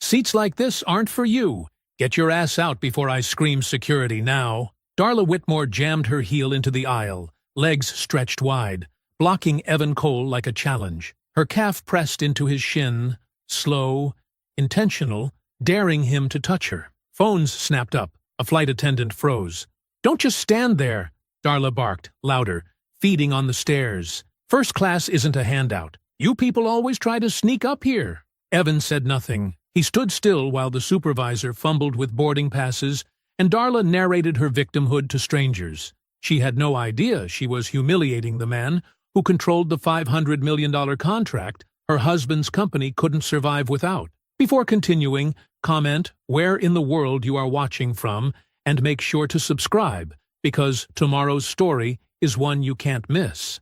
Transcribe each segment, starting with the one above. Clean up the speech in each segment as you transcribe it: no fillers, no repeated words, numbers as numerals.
Seats like this aren't for you. Get your ass out before I scream security now. Darla Whitmore jammed her heel into the aisle, legs stretched wide, blocking Evan Cole like a challenge. Her calf pressed into his shin, slow, intentional, daring him to touch her. Phones snapped up. A flight attendant froze. "Don't just stand there," Darla barked, louder, feeding on the stairs. "First class isn't a handout. You people always try to sneak up here." Evan said nothing. He stood still while the supervisor fumbled with boarding passes, and Darla narrated her victimhood to strangers. She had no idea she was humiliating the man who controlled the $500 million contract her husband's company couldn't survive without. Before continuing, comment where in the world you are watching from and make sure to subscribe, because tomorrow's story is one you can't miss.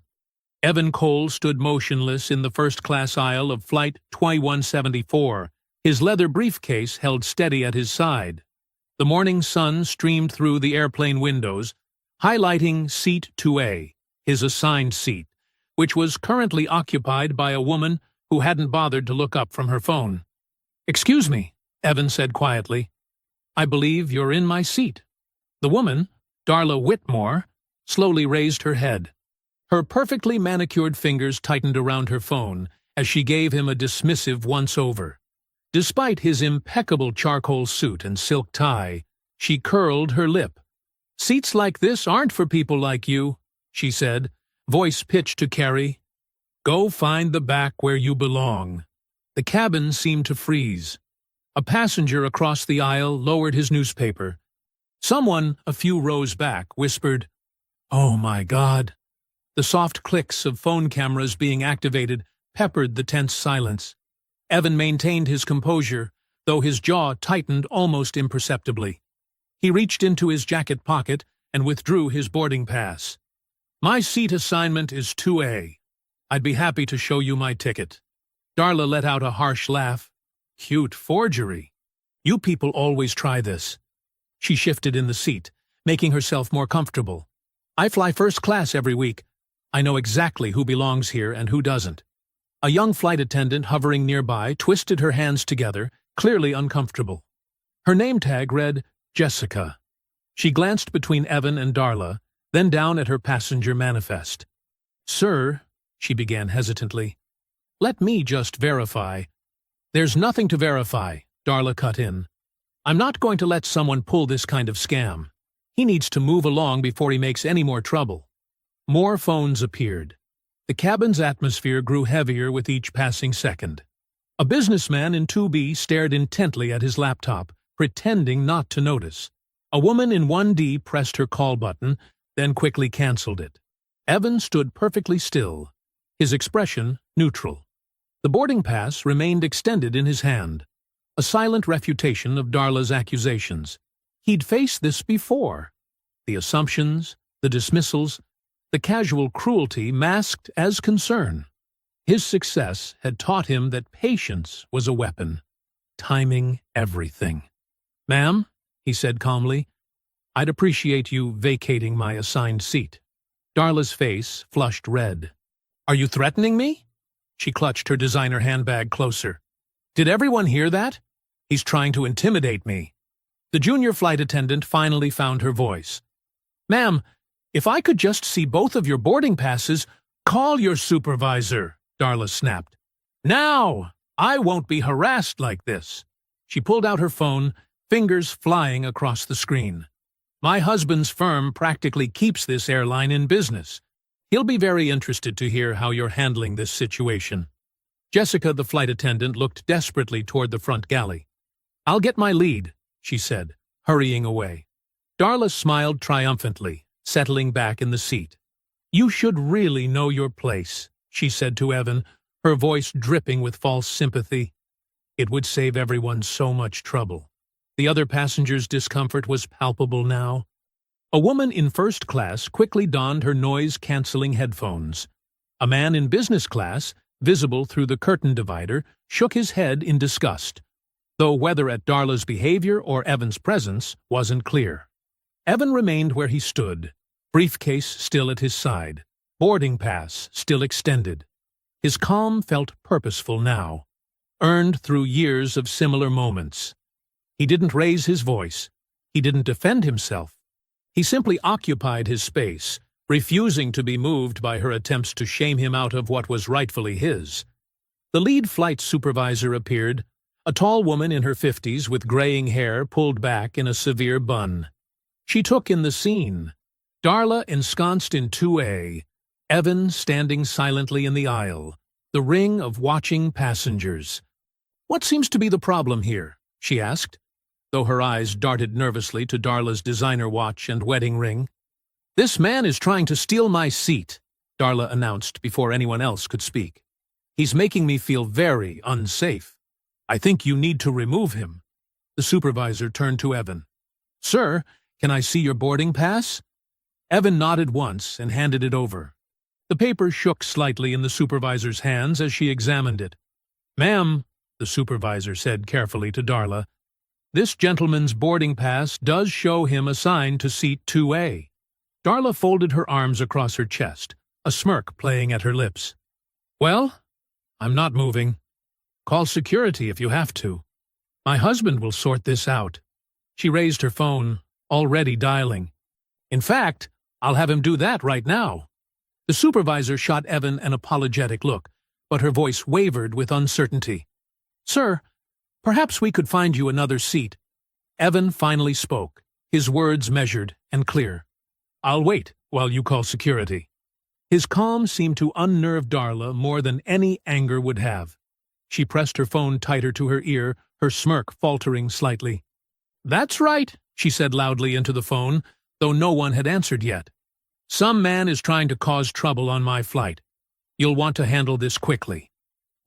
Evan Cole stood motionless in the first-class aisle of Flight 2174, his leather briefcase held steady at his side. The morning sun streamed through the airplane windows, highlighting Seat 2A, his assigned seat, which was currently occupied by a woman who hadn't bothered to look up from her phone. "Excuse me," Evan said quietly. "I believe you're in my seat." The woman, Darla Whitmore, slowly raised her head. Her perfectly manicured fingers tightened around her phone as she gave him a dismissive once-over. Despite his impeccable charcoal suit and silk tie, she curled her lip. "Seats like this aren't for people like you," she said, voice pitched to Carrie. "Go find the back where you belong." The cabin seemed to freeze. A passenger across the aisle lowered his newspaper. Someone, a few rows back, whispered, "Oh my God." The soft clicks of phone cameras being activated peppered the tense silence. Evan maintained his composure, though his jaw tightened almost imperceptibly. He reached into his jacket pocket and withdrew his boarding pass. "My seat assignment is 2A. I'd be happy to show you my ticket." Darla let out a harsh laugh. "Cute forgery. You people always try this." She shifted in the seat, making herself more comfortable. "I fly first class every week. I know exactly who belongs here and who doesn't." A young flight attendant hovering nearby twisted her hands together, clearly uncomfortable. Her name tag read Jessica. She glanced between Evan and Darla, then down at her passenger manifest. "Sir," she began hesitantly, "let me just verify." "There's nothing to verify," Darla cut in. "I'm not going to let someone pull this kind of scam. He needs to move along before he makes any more trouble." More phones appeared. The cabin's atmosphere grew heavier with each passing second. A businessman in 2B stared intently at his laptop, pretending not to notice. A woman in 1D pressed her call button, then quickly canceled it. Evan stood perfectly still, his expression neutral. The boarding pass remained extended in his hand, a silent refutation of Darla's accusations. He'd faced this before. The assumptions, the dismissals, the casual cruelty masked as concern. His success had taught him that patience was a weapon, timing everything. "Ma'am," he said calmly, "I'd appreciate you vacating my assigned seat." Darla's face flushed red. "Are you threatening me?" She clutched her designer handbag closer. "Did everyone hear that? He's trying to intimidate me." The junior flight attendant finally found her voice. "Ma'am, if I could just see both of your boarding passes—" "Call your supervisor," Darla snapped. "Now! I won't be harassed like this." She pulled out her phone, fingers flying across the screen. "My husband's firm practically keeps this airline in business. He'll be very interested to hear how you're handling this situation." Jessica, the flight attendant, looked desperately toward the front galley. "I'll get my lead," she said, hurrying away. Darla smiled triumphantly, settling back in the seat. "You should really know your place," she said to Evan, her voice dripping with false sympathy. "It would save everyone so much trouble." The other passenger's discomfort was palpable now. A woman in first class quickly donned her noise-canceling headphones. A man in business class, visible through the curtain divider, shook his head in disgust, though whether at Darla's behavior or Evan's presence wasn't clear. Evan remained where he stood, briefcase still at his side, boarding pass still extended. His calm felt purposeful now. earned through years of similar moments. He didn't raise his voice. He didn't defend himself. He simply occupied his space, refusing to be moved by her attempts to shame him out of what was rightfully his. The lead flight supervisor appeared, a tall woman in her 50s with graying hair pulled back in a severe bun. She took in the scene. Darla ensconced in 2A, Evan standing silently in the aisle, the ring of watching passengers. "What seems to be the problem here?" she asked, though her eyes darted nervously to Darla's designer watch and wedding ring. "This man is trying to steal my seat," Darla announced before anyone else could speak. "He's making me feel very unsafe. I think you need to remove him." The supervisor turned to Evan. "Sir, can I see your boarding pass?" Evan nodded once and handed it over. The paper shook slightly in the supervisor's hands as she examined it. "Ma'am," the supervisor said carefully to Darla, "this gentleman's boarding pass does show him assigned to seat 2A. Darla folded her arms across her chest, a smirk playing at her lips. "Well, I'm not moving. Call security if you have to. My husband will sort this out." She raised her phone, already dialing. "In fact, I'll have him do that right now." The supervisor shot Evan an apologetic look, but her voice wavered with uncertainty. "Sir, perhaps we could find you another seat." Evan finally spoke, his words measured and clear. "I'll wait while you call security." His calm seemed to unnerve Darla more than any anger would have. She pressed her phone tighter to her ear, her smirk faltering slightly. "That's right," she said loudly into the phone, though no one had answered yet. "Some man is trying to cause trouble on my flight. You'll want to handle this quickly."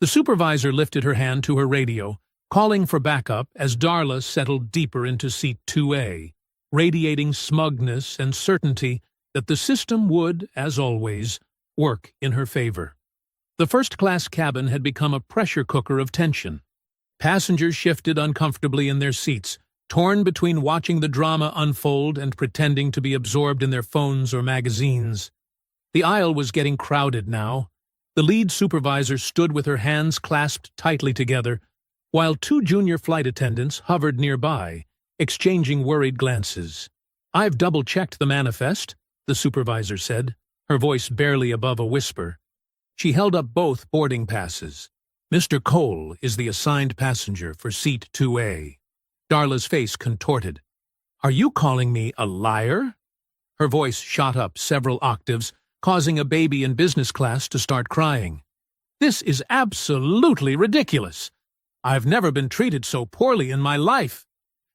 The supervisor lifted her hand to her radio, calling for backup as Darla settled deeper into seat 2A, radiating smugness and certainty that the system would, as always, work in her favor. The first-class cabin had become a pressure cooker of tension. Passengers shifted uncomfortably in their seats, torn between watching the drama unfold and pretending to be absorbed in their phones or magazines. The aisle was getting crowded now. The lead supervisor stood with her hands clasped tightly together, while two junior flight attendants hovered nearby, exchanging worried glances. "I've double-checked the manifest," the supervisor said, her voice barely above a whisper. She held up both boarding passes. "Mr. Cole is the assigned passenger for seat 2A. Darla's face contorted. "Are you calling me a liar?" Her voice shot up several octaves, causing a baby in business class to start crying. "This is absolutely ridiculous. I've never been treated so poorly in my life."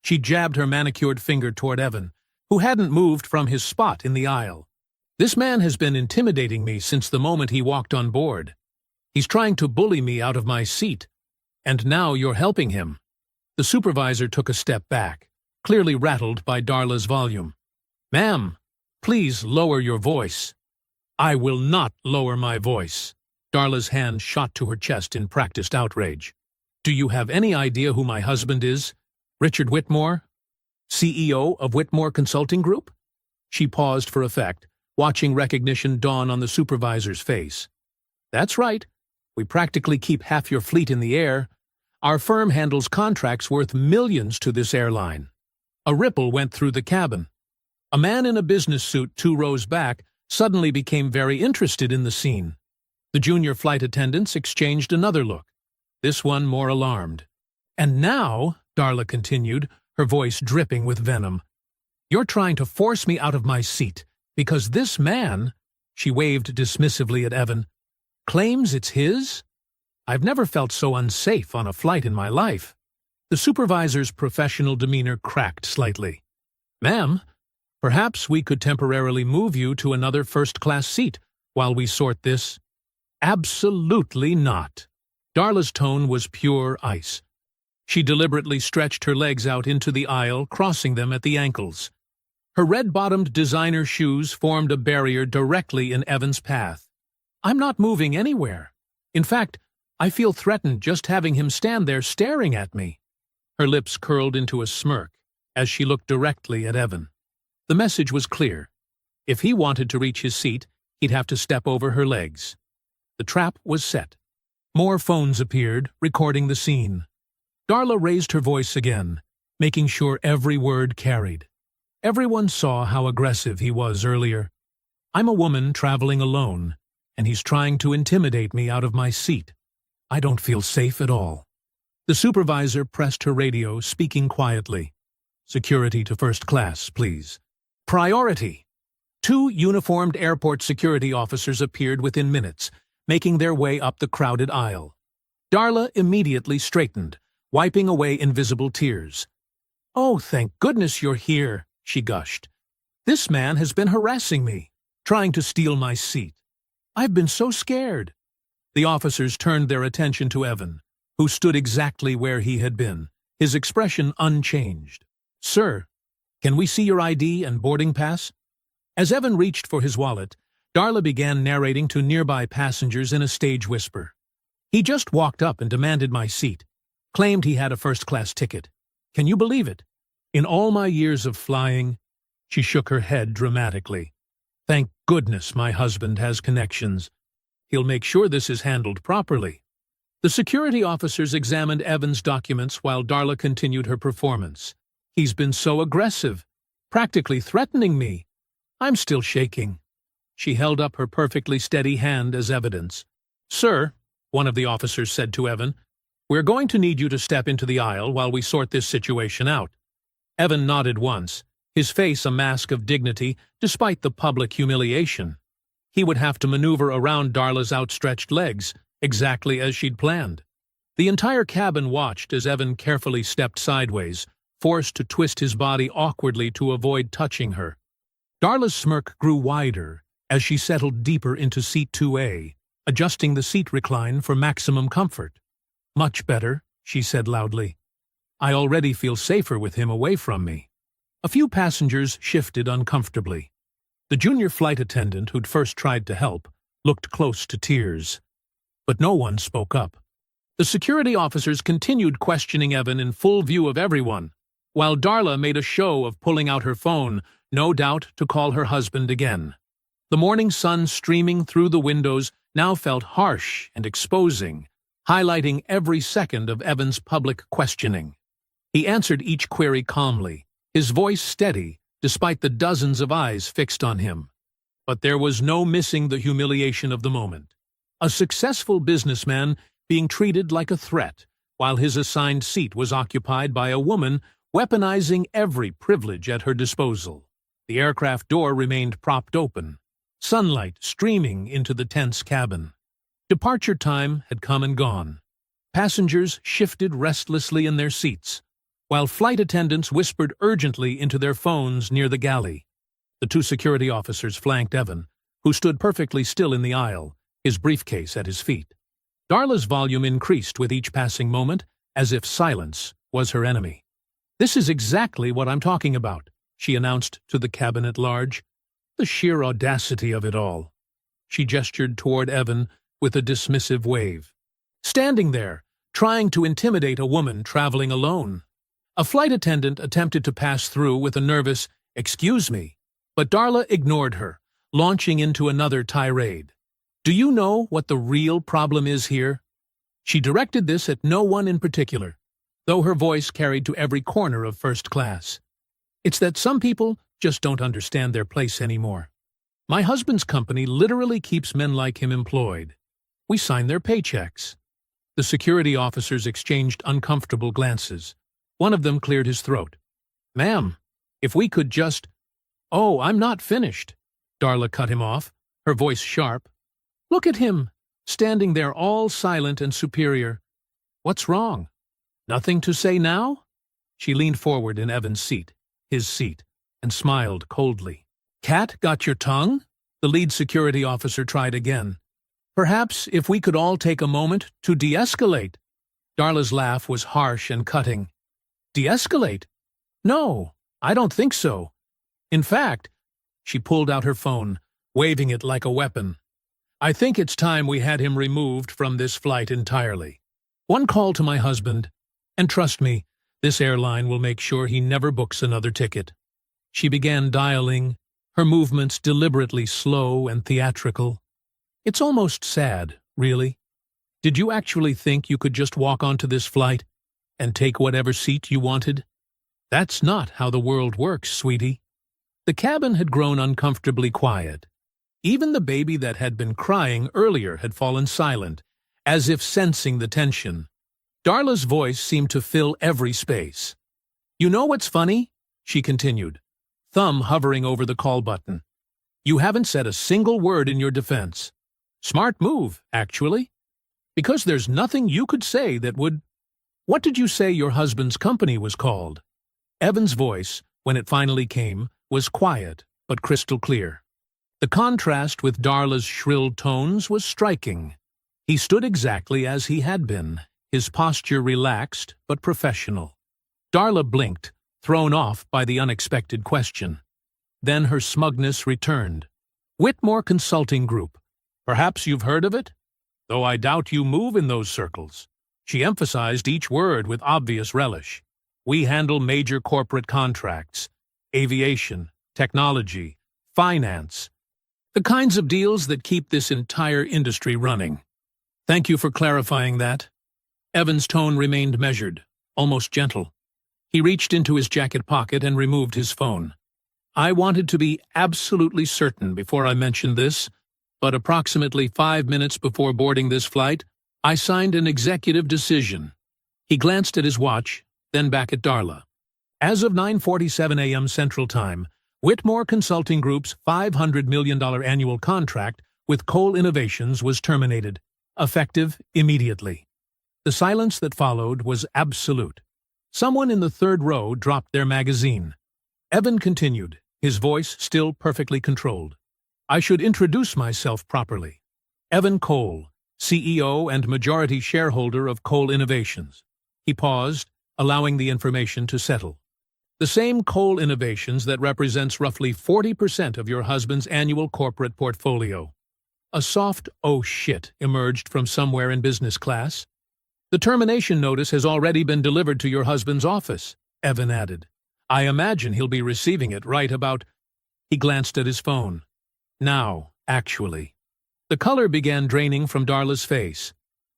She jabbed her manicured finger toward Evan, who hadn't moved from his spot in the aisle. "This man has been intimidating me since the moment he walked on board. He's trying to bully me out of my seat, and now you're helping him." The supervisor took a step back, clearly rattled by Darla's volume. "Ma'am, please lower your voice." "I will not lower my voice." Darla's hand shot to her chest in practiced outrage. "Do you have any idea who my husband is? Richard Whitmore, CEO of Whitmore Consulting Group?" She paused for effect, watching recognition dawn on the supervisor's face. "That's right. We practically keep half your fleet in the air. Our firm handles contracts worth millions to this airline." A ripple went through the cabin. A man in a business suit 2 rows back suddenly became very interested in the scene. The junior flight attendants exchanged another look, this one more alarmed. "And now," Darla continued, her voice dripping with venom, "you're trying to force me out of my seat because this man," she waved dismissively at Evan, "claims it's his? I've never felt so unsafe on a flight in my life." The supervisor's professional demeanor cracked slightly. "Ma'am, perhaps we could temporarily move you to another first-class seat while we sort this." "Absolutely not." Darla's tone was pure ice. She deliberately stretched her legs out into the aisle, crossing them at the ankles. Her red-bottomed designer shoes formed a barrier directly in Evan's path. "I'm not moving anywhere. In fact, I feel threatened just having him stand there staring at me." Her lips curled into a smirk as she looked directly at Evan. The message was clear. If he wanted to reach his seat, he'd have to step over her legs. The trap was set. More phones appeared, recording the scene. Darla raised her voice again, making sure every word carried. Everyone saw how aggressive he was earlier. I'm a woman traveling alone, and he's trying to intimidate me out of my seat. I don't feel safe at all. The supervisor pressed her radio, speaking quietly. Security to first class, please. Priority! 2 uniformed airport security officers appeared within minutes, making their way up the crowded aisle. Darla immediately straightened, wiping away invisible tears. "Oh, thank goodness you're here," she gushed. "This man has been harassing me, trying to steal my seat. I've been so scared." The officers turned their attention to Evan, who stood exactly where he had been, his expression unchanged. "Sir, can we see your ID and boarding pass?" As Evan reached for his wallet, Darla began narrating to nearby passengers in a stage whisper. "He just walked up and demanded my seat, claimed he had a first-class ticket. Can you believe it? In all my years of flying..." She shook her head dramatically. "Thank goodness my husband has connections. He'll make sure this is handled properly." The security officers examined Evan's documents while Darla continued her performance. "He's been so aggressive, practically threatening me. I'm still shaking." She held up her perfectly steady hand as evidence. "Sir," one of the officers said to Evan, "we're going to need you to step into the aisle while we sort this situation out." Evan nodded once, his face a mask of dignity despite the public humiliation. He would have to maneuver around Darla's outstretched legs, exactly as she'd planned. The entire cabin watched as Evan carefully stepped sideways, forced to twist his body awkwardly to avoid touching her. Darla's smirk grew wider as she settled deeper into seat 2A, adjusting the seat recline for maximum comfort. "Much better," she said loudly. "I already feel safer with him away from me." A few passengers shifted uncomfortably. The junior flight attendant who'd first tried to help looked close to tears. But no one spoke up. The security officers continued questioning Evan in full view of everyone, while Darla made a show of pulling out her phone, no doubt to call her husband again. The morning sun streaming through the windows now felt harsh and exposing, highlighting every second of Evan's public questioning. He answered each query calmly, his voice steady despite the dozens of eyes fixed on him. But there was no missing the humiliation of the moment. A successful businessman being treated like a threat, while his assigned seat was occupied by a woman weaponizing every privilege at her disposal. The aircraft door remained propped open, sunlight streaming into the tense cabin. Departure time had come and gone. Passengers shifted restlessly in their seats, while flight attendants whispered urgently into their phones near the galley. The 2 security officers flanked Evan, who stood perfectly still in the aisle, his briefcase at his feet. Darla's volume increased with each passing moment, as if silence was her enemy. "This is exactly what I'm talking about," she announced to the cabin at large. The sheer audacity of it all. She gestured toward Evan with a dismissive wave. Standing there, trying to intimidate a woman traveling alone. A flight attendant attempted to pass through with a nervous, "Excuse me," but Darla ignored her, launching into another tirade. "Do you know what the real problem is here?" She directed this at no one in particular, though her voice carried to every corner of first class. "It's that some people just don't understand their place anymore. My husband's company literally keeps men like him employed. We sign their paychecks." The security officers exchanged uncomfortable glances. One of them cleared his throat. "Ma'am, if we could just—" "Oh, I'm not finished," Darla cut him off, her voice sharp. "Look at him, standing there all silent and superior. What's wrong? Nothing to say now?" She leaned forward in Evan's seat, his seat, and smiled coldly. "Cat, got your tongue?" The lead security officer tried again. "Perhaps if we could all take a moment to de-escalate." Darla's laugh was harsh and cutting. "De-escalate? No, I don't think so. In fact," she pulled out her phone, waving it like a weapon, "I think it's time we had him removed from this flight entirely. One call to my husband, and trust me, this airline will make sure he never books another ticket." She began dialing, her movements deliberately slow and theatrical. "It's almost sad, really. Did you actually think you could just walk onto this flight and take whatever seat you wanted? That's not how the world works, sweetie. The cabin had grown uncomfortably quiet. Even the baby that had been crying earlier had fallen silent, as if sensing the tension. Darla's voice seemed to fill every space. "You know what's funny?" she continued, thumb hovering over the call button. "You haven't said a single word in your defense. Smart move, actually. Because there's nothing you could say that would— What did you say your husband's company was called?" Evan's voice, when it finally came, was quiet but crystal clear. The contrast with Darla's shrill tones was striking. He stood exactly as he had been, his posture relaxed but professional. Darla blinked, thrown off by the unexpected question. Then her smugness returned. "Whitmore Consulting Group. Perhaps you've heard of it? Though I doubt you move in those circles." She emphasized each word with obvious relish. "We handle major corporate contracts, aviation, technology, finance, the kinds of deals that keep this entire industry running." "Thank you for clarifying that." Evan's tone remained measured, almost gentle. He reached into his jacket pocket and removed his phone. "I wanted to be absolutely certain before I mentioned this, but approximately 5 minutes before boarding this flight, I signed an executive decision." He glanced at his watch, then back at Darla. "As of 9:47 a.m. Central Time, Whitmore Consulting Group's $500 million annual contract with Coal Innovations was terminated, effective immediately." The silence that followed was absolute. Someone in the third row dropped their magazine. Evan continued, his voice still perfectly controlled. "I should introduce myself properly. Evan Cole, CEO and majority shareholder of Coal Innovations." He paused, allowing the information to settle. "The same Coal Innovations that represents roughly 40% of your husband's annual corporate portfolio." A soft "oh shit" emerged from somewhere in business class. "The termination notice has already been delivered to your husband's office," Evan added. "I imagine he'll be receiving it right about—" He glanced at his phone. "Now, actually." The color began draining from Darla's face.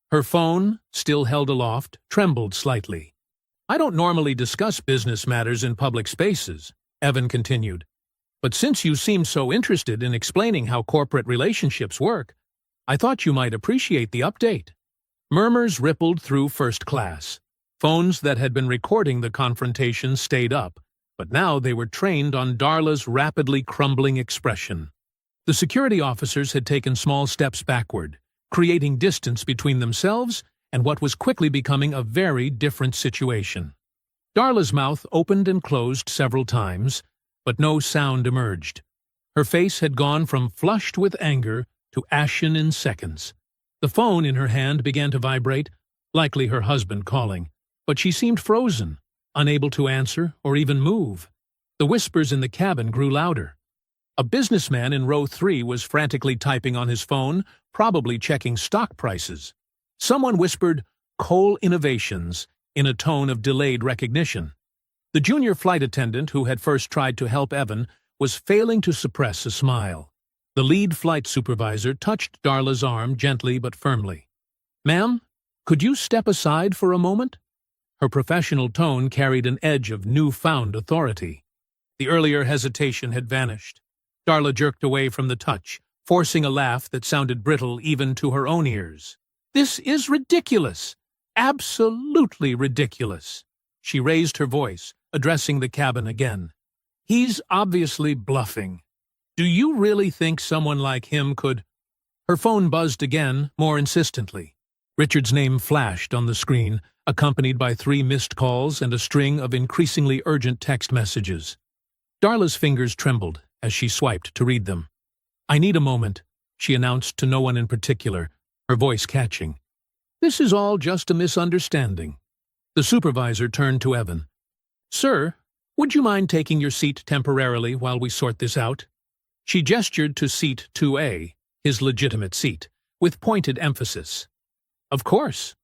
Her phone, still held aloft, trembled slightly. "I don't normally discuss business matters in public spaces," Evan continued. "But since you seem so interested in explaining how corporate relationships work, I thought you might appreciate the update." Murmurs rippled through first class. Phones that had been recording the confrontation stayed up, but now they were trained on Darla's rapidly crumbling expression. The security officers had taken small steps backward, creating distance between themselves and what was quickly becoming a very different situation. Darla's mouth opened and closed several times, but no sound emerged. Her face had gone from flushed with anger to ashen in seconds. The phone in her hand began to vibrate, likely her husband calling, but she seemed frozen, unable to answer or even move. The whispers in the cabin grew louder. A businessman in row 3 was frantically typing on his phone, probably checking stock prices. Someone whispered, "Coal Innovations," in a tone of delayed recognition. The junior flight attendant who had first tried to help Evan was failing to suppress a smile. The lead flight supervisor touched Darla's arm gently but firmly. "Ma'am, could you step aside for a moment?" Her professional tone carried an edge of newfound authority. The earlier hesitation had vanished. Darla jerked away from the touch, forcing a laugh that sounded brittle even to her own ears. "This is ridiculous! Absolutely ridiculous!" She raised her voice, addressing the cabin again. "He's obviously bluffing. Do you really think someone like him could—" Her phone buzzed again, more insistently. Richard's name flashed on the screen, accompanied by 3 missed calls and a string of increasingly urgent text messages. Darla's fingers trembled as she swiped to read them. "I need a moment," she announced to no one in particular, her voice catching. "This is all just a misunderstanding." The supervisor turned to Evan. "Sir, would you mind taking your seat temporarily while we sort this out?" She gestured to seat 2A, his legitimate seat, with pointed emphasis. "Of course."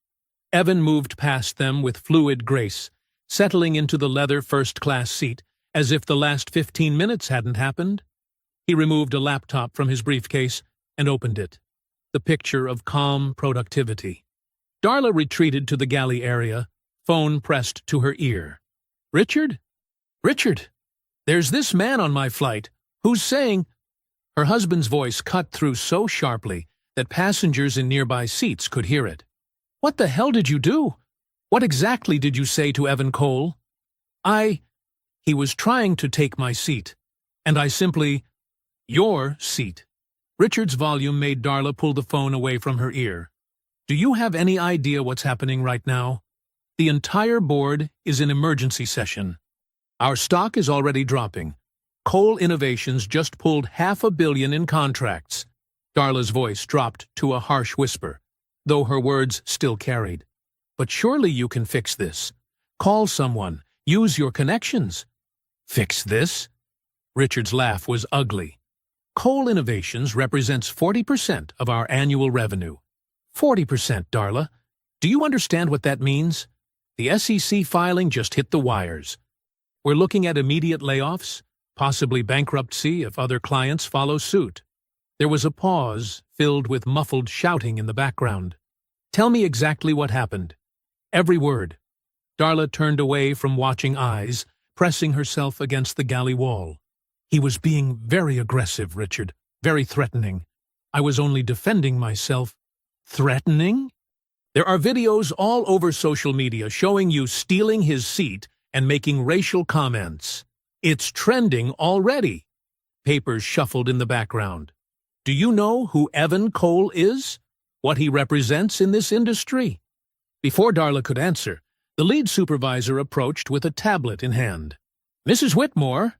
Evan moved past them with fluid grace, settling into the leather first-class seat as if the last 15 minutes hadn't happened. He removed a laptop from his briefcase and opened it. The picture of calm productivity. Darla retreated to the galley area, phone pressed to her ear. "Richard? Richard, there's this man on my flight who's saying—" Her husband's voice cut through so sharply that passengers in nearby seats could hear it. "What the hell did you do? What exactly did you say to Evan Cole?" He was trying to take my seat, and I simply— "Your seat." Richard's volume made Darla pull the phone away from her ear. "Do you have any idea what's happening right now? The entire board is in emergency session. Our stock is already dropping. Cole Innovations just pulled $500 million in contracts." Darla's voice dropped to a harsh whisper, though her words still carried. "But surely you can fix this. Call someone. Use your connections." "Fix this?" Richard's laugh was ugly. "Cole Innovations represents 40% of our annual revenue. 40%, Darla. Do you understand what that means? The SEC filing just hit the wires. We're looking at immediate layoffs, possibly bankruptcy if other clients follow suit." There was a pause, filled with muffled shouting in the background. "Tell me exactly what happened. Every word." Darla turned away from watching eyes, pressing herself against the galley wall. "He was being very aggressive, Richard, very threatening. I was only defending myself." "Threatening?" "There are videos all over social media showing you stealing his seat and making racial comments. It's trending already." Papers shuffled in the background. "Do you know who Evan Cole is? What he represents in this industry?" Before Darla could answer, the lead supervisor approached with a tablet in hand. "Mrs. Whitmore,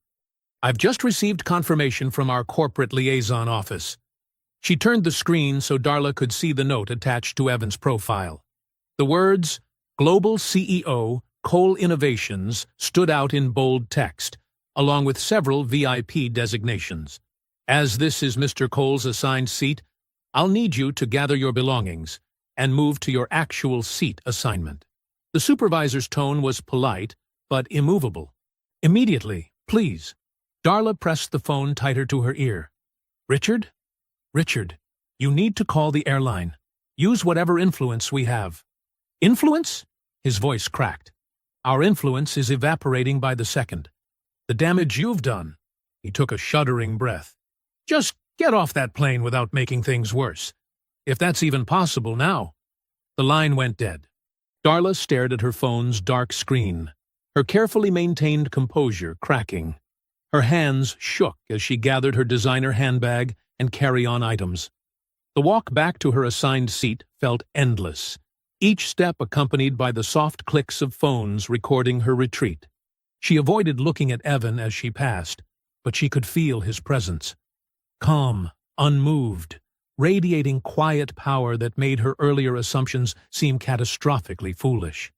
I've just received confirmation from our corporate liaison office." She turned the screen so Darla could see the note attached to Evan's profile. The words, "Global CEO, Cole Innovations," stood out in bold text, along with several VIP designations. "As this is Mr. Cole's assigned seat, I'll need you to gather your belongings and move to your actual seat assignment." The supervisor's tone was polite, but immovable. "Immediately, please." Darla pressed the phone tighter to her ear. "Richard? Richard, you need to call the airline. Use whatever influence we have." "Influence?" His voice cracked. "Our influence is evaporating by the second. The damage you've done—" He took a shuddering breath. "Just get off that plane without making things worse. If that's even possible now." The line went dead. Darla stared at her phone's dark screen, her carefully maintained composure cracking. Her hands shook as she gathered her designer handbag and carry-on items. The walk back to her assigned seat felt endless, each step accompanied by the soft clicks of phones recording her retreat. She avoided looking at Evan as she passed, but she could feel his presence. Calm, unmoved, radiating quiet power that made her earlier assumptions seem catastrophically foolish.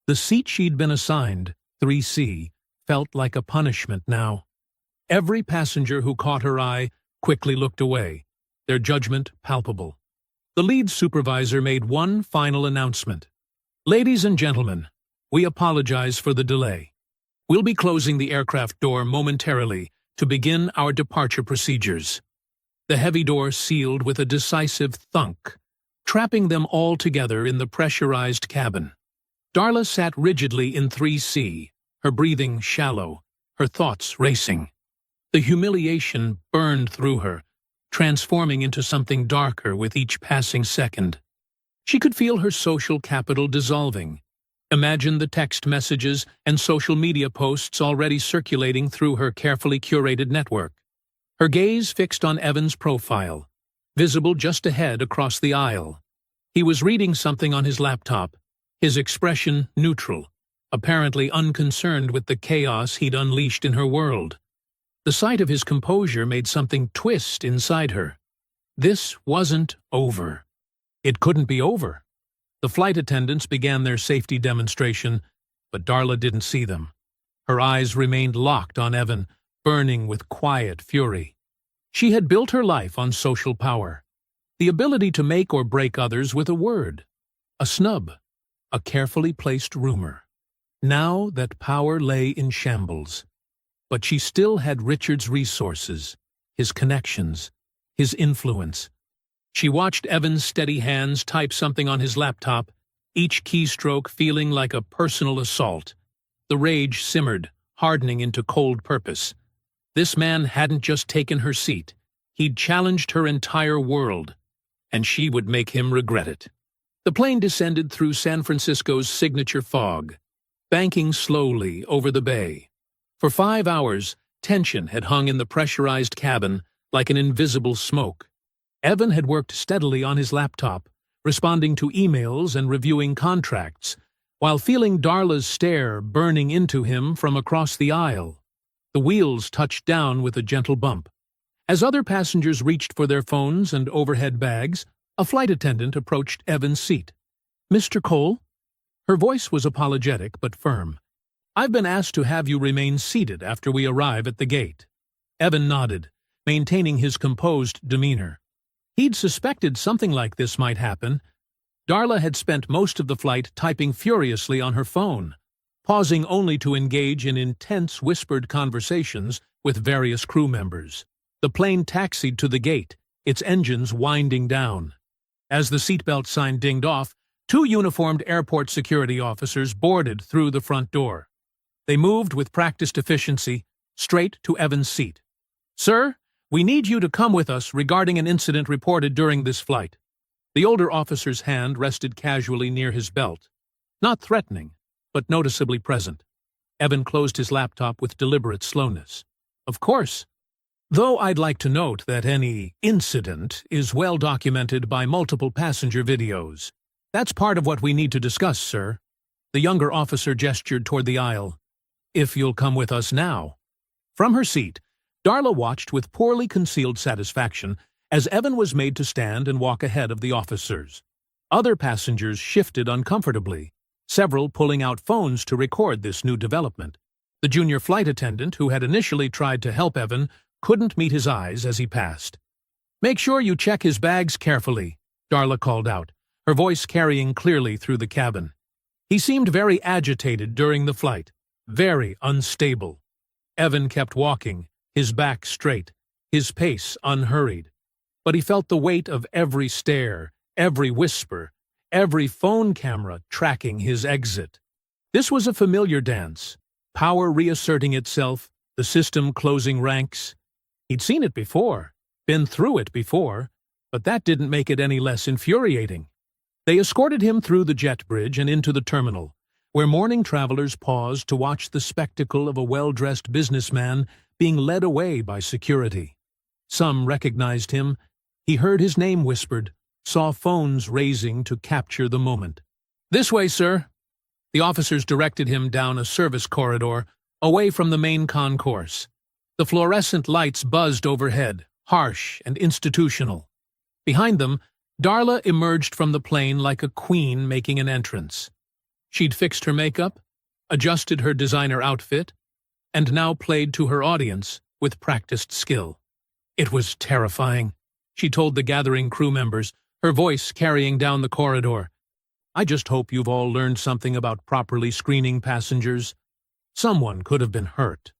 The seat she'd been assigned, 3C, felt like a punishment now. Every passenger who caught her eye quickly looked away, their judgment palpable. The lead supervisor made one final announcement. "Ladies and gentlemen, we apologize for the delay. We'll be closing the aircraft door momentarily to begin our departure procedures." The heavy door sealed with a decisive thunk, trapping them all together in the pressurized cabin. Darla sat rigidly in 3C, her breathing shallow, her thoughts racing. The humiliation burned through her, transforming into something darker with each passing second. She could feel her social capital dissolving. Imagine the text messages and social media posts already circulating through her carefully curated network. Her gaze fixed on Evan's profile, visible just ahead across the aisle. He was reading something on his laptop, his expression neutral, apparently unconcerned with the chaos he'd unleashed in her world. The sight of his composure made something twist inside her. This wasn't over. It couldn't be over. The flight attendants began their safety demonstration, but Darla didn't see them. Her eyes remained locked on Evan, burning with quiet fury. She had built her life on social power, the ability to make or break others with a word, a snub, a carefully placed rumor. Now that power lay in shambles, but she still had Richard's resources, his connections, his influence. She watched Evan's steady hands type something on his laptop, each keystroke feeling like a personal assault. The rage simmered, hardening into cold purpose. This man hadn't just taken her seat. He'd challenged her entire world, and she would make him regret it. The plane descended through San Francisco's signature fog, banking slowly over the bay. For 5 hours, tension had hung in the pressurized cabin like an invisible smoke. Evan had worked steadily on his laptop, responding to emails and reviewing contracts, while feeling Darla's stare burning into him from across the aisle. The wheels touched down with a gentle bump. As other passengers reached for their phones and overhead bags, a flight attendant approached Evan's seat. "Mr. Cole?" Her voice was apologetic but firm. "I've been asked to have you remain seated after we arrive at the gate." Evan nodded, maintaining his composed demeanor. He'd suspected something like this might happen. Darla had spent most of the flight typing furiously on her phone, pausing only to engage in intense whispered conversations with various crew members. The plane taxied to the gate, its engines winding down. As the seatbelt sign dinged off, 2 uniformed airport security officers boarded through the front door. They moved with practiced efficiency, straight to Evan's seat. "Sir, we need you to come with us regarding an incident reported during this flight." The older officer's hand rested casually near his belt. Not threatening, but noticeably present. Evan closed his laptop with deliberate slowness. "Of course. Though I'd like to note that any incident is well documented by multiple passenger videos. That's part of what we need to discuss, sir." The younger officer gestured toward the aisle. "If you'll come with us now." From her seat, Darla watched with poorly concealed satisfaction as Evan was made to stand and walk ahead of the officers. Other passengers shifted uncomfortably, several pulling out phones to record this new development. The junior flight attendant, who had initially tried to help Evan, couldn't meet his eyes as he passed. "Make sure you check his bags carefully," Darla called out, her voice carrying clearly through the cabin. He seemed very agitated during the flight, very unstable. Evan kept walking, his back straight, his pace unhurried. But he felt the weight of every stare, every whisper, every phone camera tracking his exit. This was a familiar dance, power reasserting itself, the system closing ranks. He'd seen it before, been through it before, but that didn't make it any less infuriating. They escorted him through the jet bridge and into the terminal, where morning travelers paused to watch the spectacle of a well-dressed businessman being led away by security. Some recognized him. He heard his name whispered, saw phones raising to capture the moment. "This way, sir." The officers directed him down a service corridor, away from the main concourse. The fluorescent lights buzzed overhead, harsh and institutional. Behind them, Darla emerged from the plane like a queen making an entrance. She'd fixed her makeup, adjusted her designer outfit, and now played to her audience with practiced skill. It was terrifying, she told the gathering crew members, her voice carrying down the corridor. "I just hope you've all learned something about properly screening passengers. Someone could have been hurt."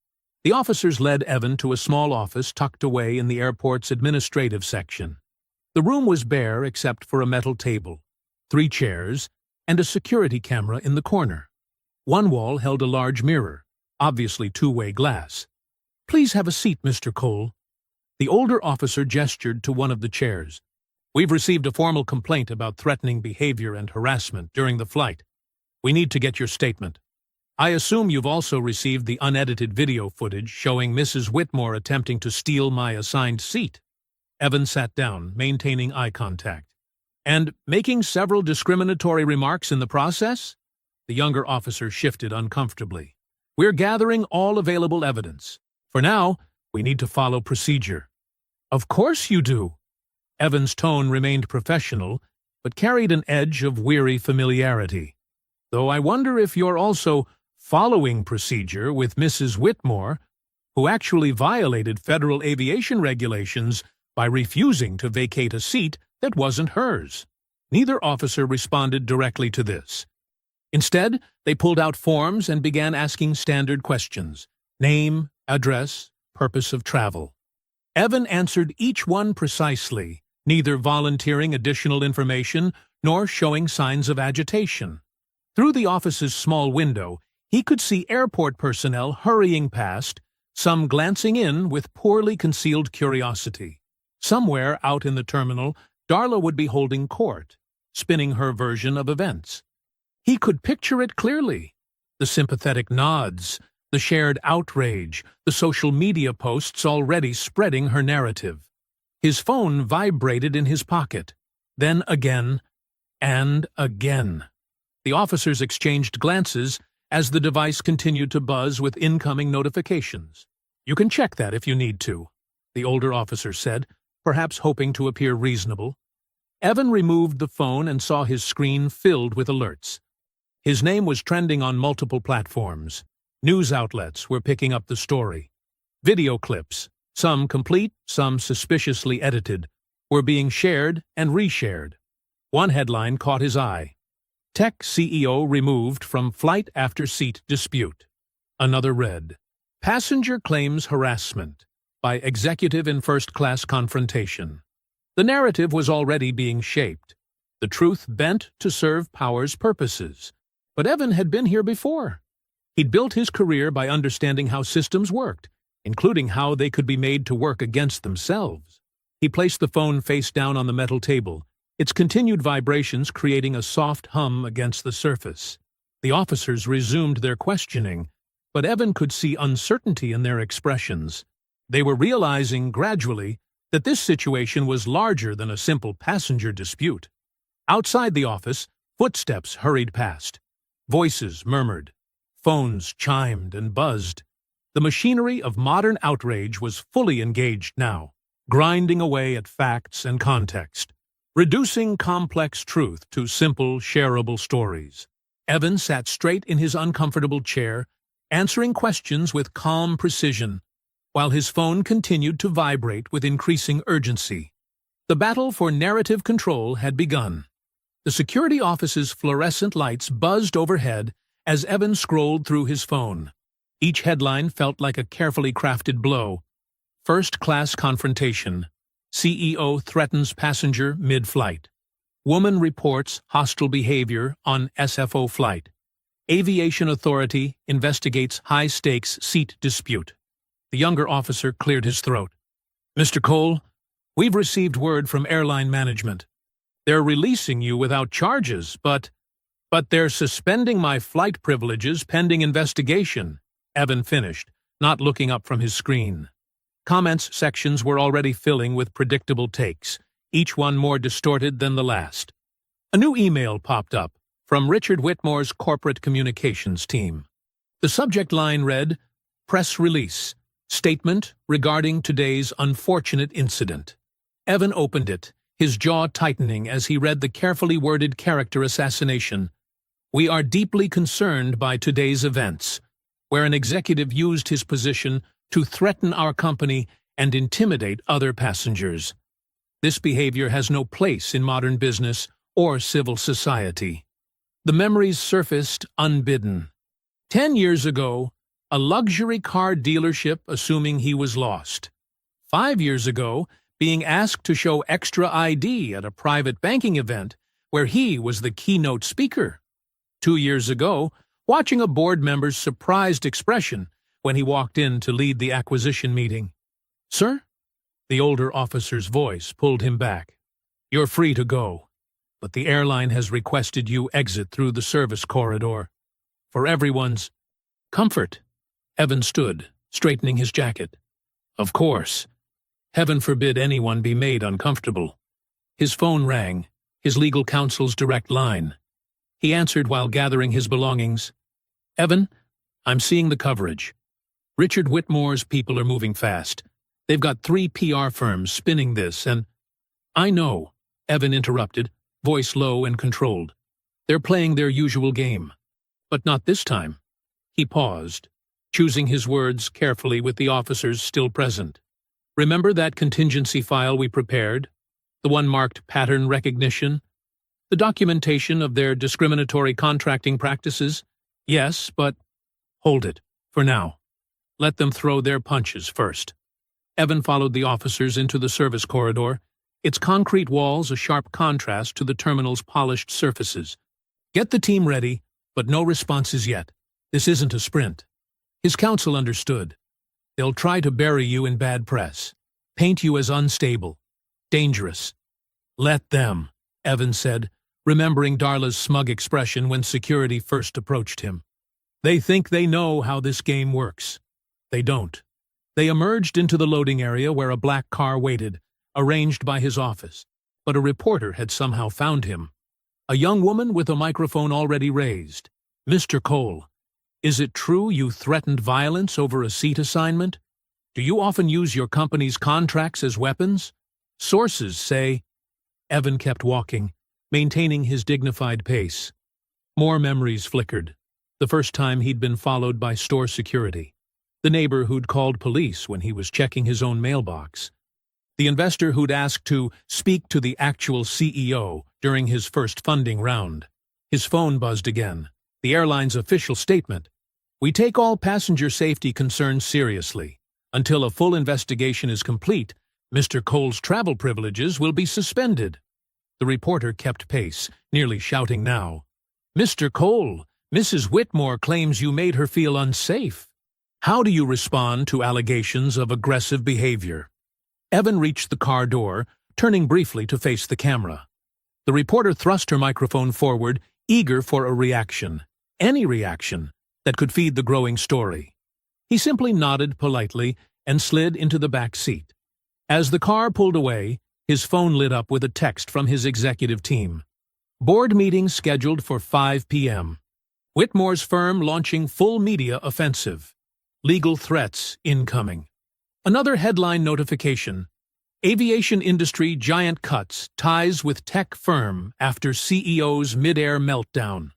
The officers led Evan to a small office tucked away in the airport's administrative section. The room was bare except for a metal table, 3 chairs, and a security camera in the corner. One wall held a large mirror, obviously two-way glass. "Please have a seat, Mr. Cole." The older officer gestured to one of the chairs. "We've received a formal complaint about threatening behavior and harassment during the flight. We need to get your statement. I assume you've also received the unedited video footage showing Mrs. Whitmore attempting to steal my assigned seat." Evan sat down, maintaining eye contact. "And making several discriminatory remarks in the process?" The younger officer shifted uncomfortably. "We're gathering all available evidence. For now, we need to follow procedure." "Of course you do." Evan's tone remained professional, but carried an edge of weary familiarity. "Though I wonder if you're also following procedure with Mrs. Whitmore, who actually violated federal aviation regulations by refusing to vacate a seat that wasn't hers." Neither officer responded directly to this. Instead, they pulled out forms and began asking standard questions: name, address, purpose of travel. Evan answered each one precisely, neither volunteering additional information nor showing signs of agitation. Through the office's small window, he could see airport personnel hurrying past, some glancing in with poorly concealed curiosity. Somewhere out in the terminal, Darla would be holding court, spinning her version of events. He could picture it clearly. The sympathetic nods, the shared outrage, the social media posts already spreading her narrative. His phone vibrated in his pocket. Then again, and again. The officers exchanged glances as the device continued to buzz with incoming notifications. "You can check that if you need to," the older officer said, perhaps hoping to appear reasonable. Evan removed the phone and saw his screen filled with alerts. His name was trending on multiple platforms. News outlets were picking up the story. Video clips, some complete, some suspiciously edited, were being shared and reshared. One headline caught his eye. Tech CEO removed from flight after seat dispute. Another read, Passenger claims harassment by executive in first-class confrontation. The narrative was already being shaped, the truth bent to serve power's purposes. But Evan had been here before. He'd built his career by understanding how systems worked, including how they could be made to work against themselves. He placed the phone face down on the metal table, its continued vibrations creating a soft hum against the surface. The officers resumed their questioning, but Evan could see uncertainty in their expressions. They were realizing gradually that this situation was larger than a simple passenger dispute. Outside the office, footsteps hurried past. Voices murmured. Phones chimed and buzzed. The machinery of modern outrage was fully engaged now, grinding away at facts and context, reducing complex truth to simple, shareable stories. Evan sat straight in his uncomfortable chair, answering questions with calm precision, while his phone continued to vibrate with increasing urgency. The battle for narrative control had begun. The security office's fluorescent lights buzzed overhead as Evan scrolled through his phone. Each headline felt like a carefully crafted blow. First-class confrontation. CEO threatens passenger mid-flight. Woman reports hostile behavior on SFO flight. Aviation authority investigates high-stakes seat dispute. The younger officer cleared his throat. "Mr. Cole, we've received word from airline management. They're releasing you without charges, but they're suspending my flight privileges pending investigation," Evan finished, not looking up from his screen. Comments sections were already filling with predictable takes, each one more distorted than the last. A new email popped up from Richard Whitmore's corporate communications team. The subject line read, Press Release, Statement regarding today's unfortunate incident. Evan opened it, his jaw tightening as he read the carefully worded character assassination. "We are deeply concerned by today's events, where an executive used his position to threaten our company and intimidate other passengers. This behavior has no place in modern business or civil society." The memories surfaced unbidden. 10 years ago, a luxury car dealership assuming he was lost. 5 years ago, being asked to show extra ID at a private banking event where he was the keynote speaker. 2 years ago, watching a board member's surprised expression when he walked in to lead the acquisition meeting. "Sir?" The older officer's voice pulled him back. "You're free to go, but the airline has requested you exit through the service corridor. For everyone's comfort." Evan stood, straightening his jacket. "Of course. Heaven forbid anyone be made uncomfortable." His phone rang, his legal counsel's direct line. He answered while gathering his belongings. "Evan, I'm seeing the coverage. Richard Whitmore's people are moving fast. They've got 3 PR firms spinning this, and—" "I know," Evan interrupted, voice low and controlled. "They're playing their usual game. But not this time." He paused, choosing his words carefully with the officers still present. "Remember that contingency file we prepared? The one marked pattern recognition? The documentation of their discriminatory contracting practices? Yes, but hold it, for now. Let them throw their punches first." Evan followed the officers into the service corridor, its concrete walls a sharp contrast to the terminal's polished surfaces. Get the team ready, but no responses yet. This isn't a sprint. His counsel understood. They'll try to bury you in bad press, paint you as unstable, dangerous. Let them, Evans said, remembering Darla's smug expression when security first approached him. They think they know how this game works. They don't. They emerged into the loading area where a black car waited, arranged by his office, but a reporter had somehow found him. A young woman with a microphone already raised. Mr. Cole, is it true you threatened violence over a seat assignment? Do you often use your company's contracts as weapons? Sources say... Evan kept walking, maintaining his dignified pace. More memories flickered. The first time he'd been followed by store security. The neighbor who'd called police when he was checking his own mailbox. The investor who'd asked to speak to the actual CEO during his first funding round. His phone buzzed again. The airline's official statement. We take all passenger safety concerns seriously. Until a full investigation is complete, Mr. Cole's travel privileges will be suspended. The reporter kept pace, nearly shouting now. Mr. Cole, Mrs. Whitmore claims you made her feel unsafe. How do you respond to allegations of aggressive behavior? Evan reached the car door, turning briefly to face the camera. The reporter thrust her microphone forward, eager for a reaction. Any reaction that could feed the growing story. He simply nodded politely and slid into the back seat. As the car pulled away, his phone lit up with a text from his executive team. Board meeting scheduled for 5 p.m. Whitmore's firm launching full media offensive. Legal threats incoming. Another headline notification. Aviation industry giant cuts ties with tech firm after CEO's mid-air meltdown.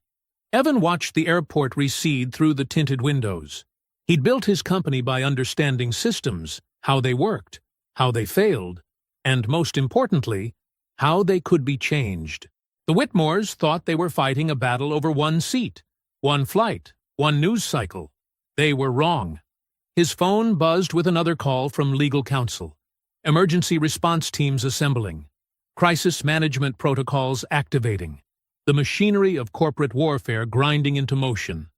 Evan watched the airport recede through the tinted windows. He'd built his company by understanding systems, how they worked, how they failed, and most importantly, how they could be changed. The Whitmores thought they were fighting a battle over one seat, one flight, one news cycle. They were wrong. His phone buzzed with another call from legal counsel. Emergency response teams assembling. Crisis management protocols activating. The machinery of corporate warfare grinding into motion.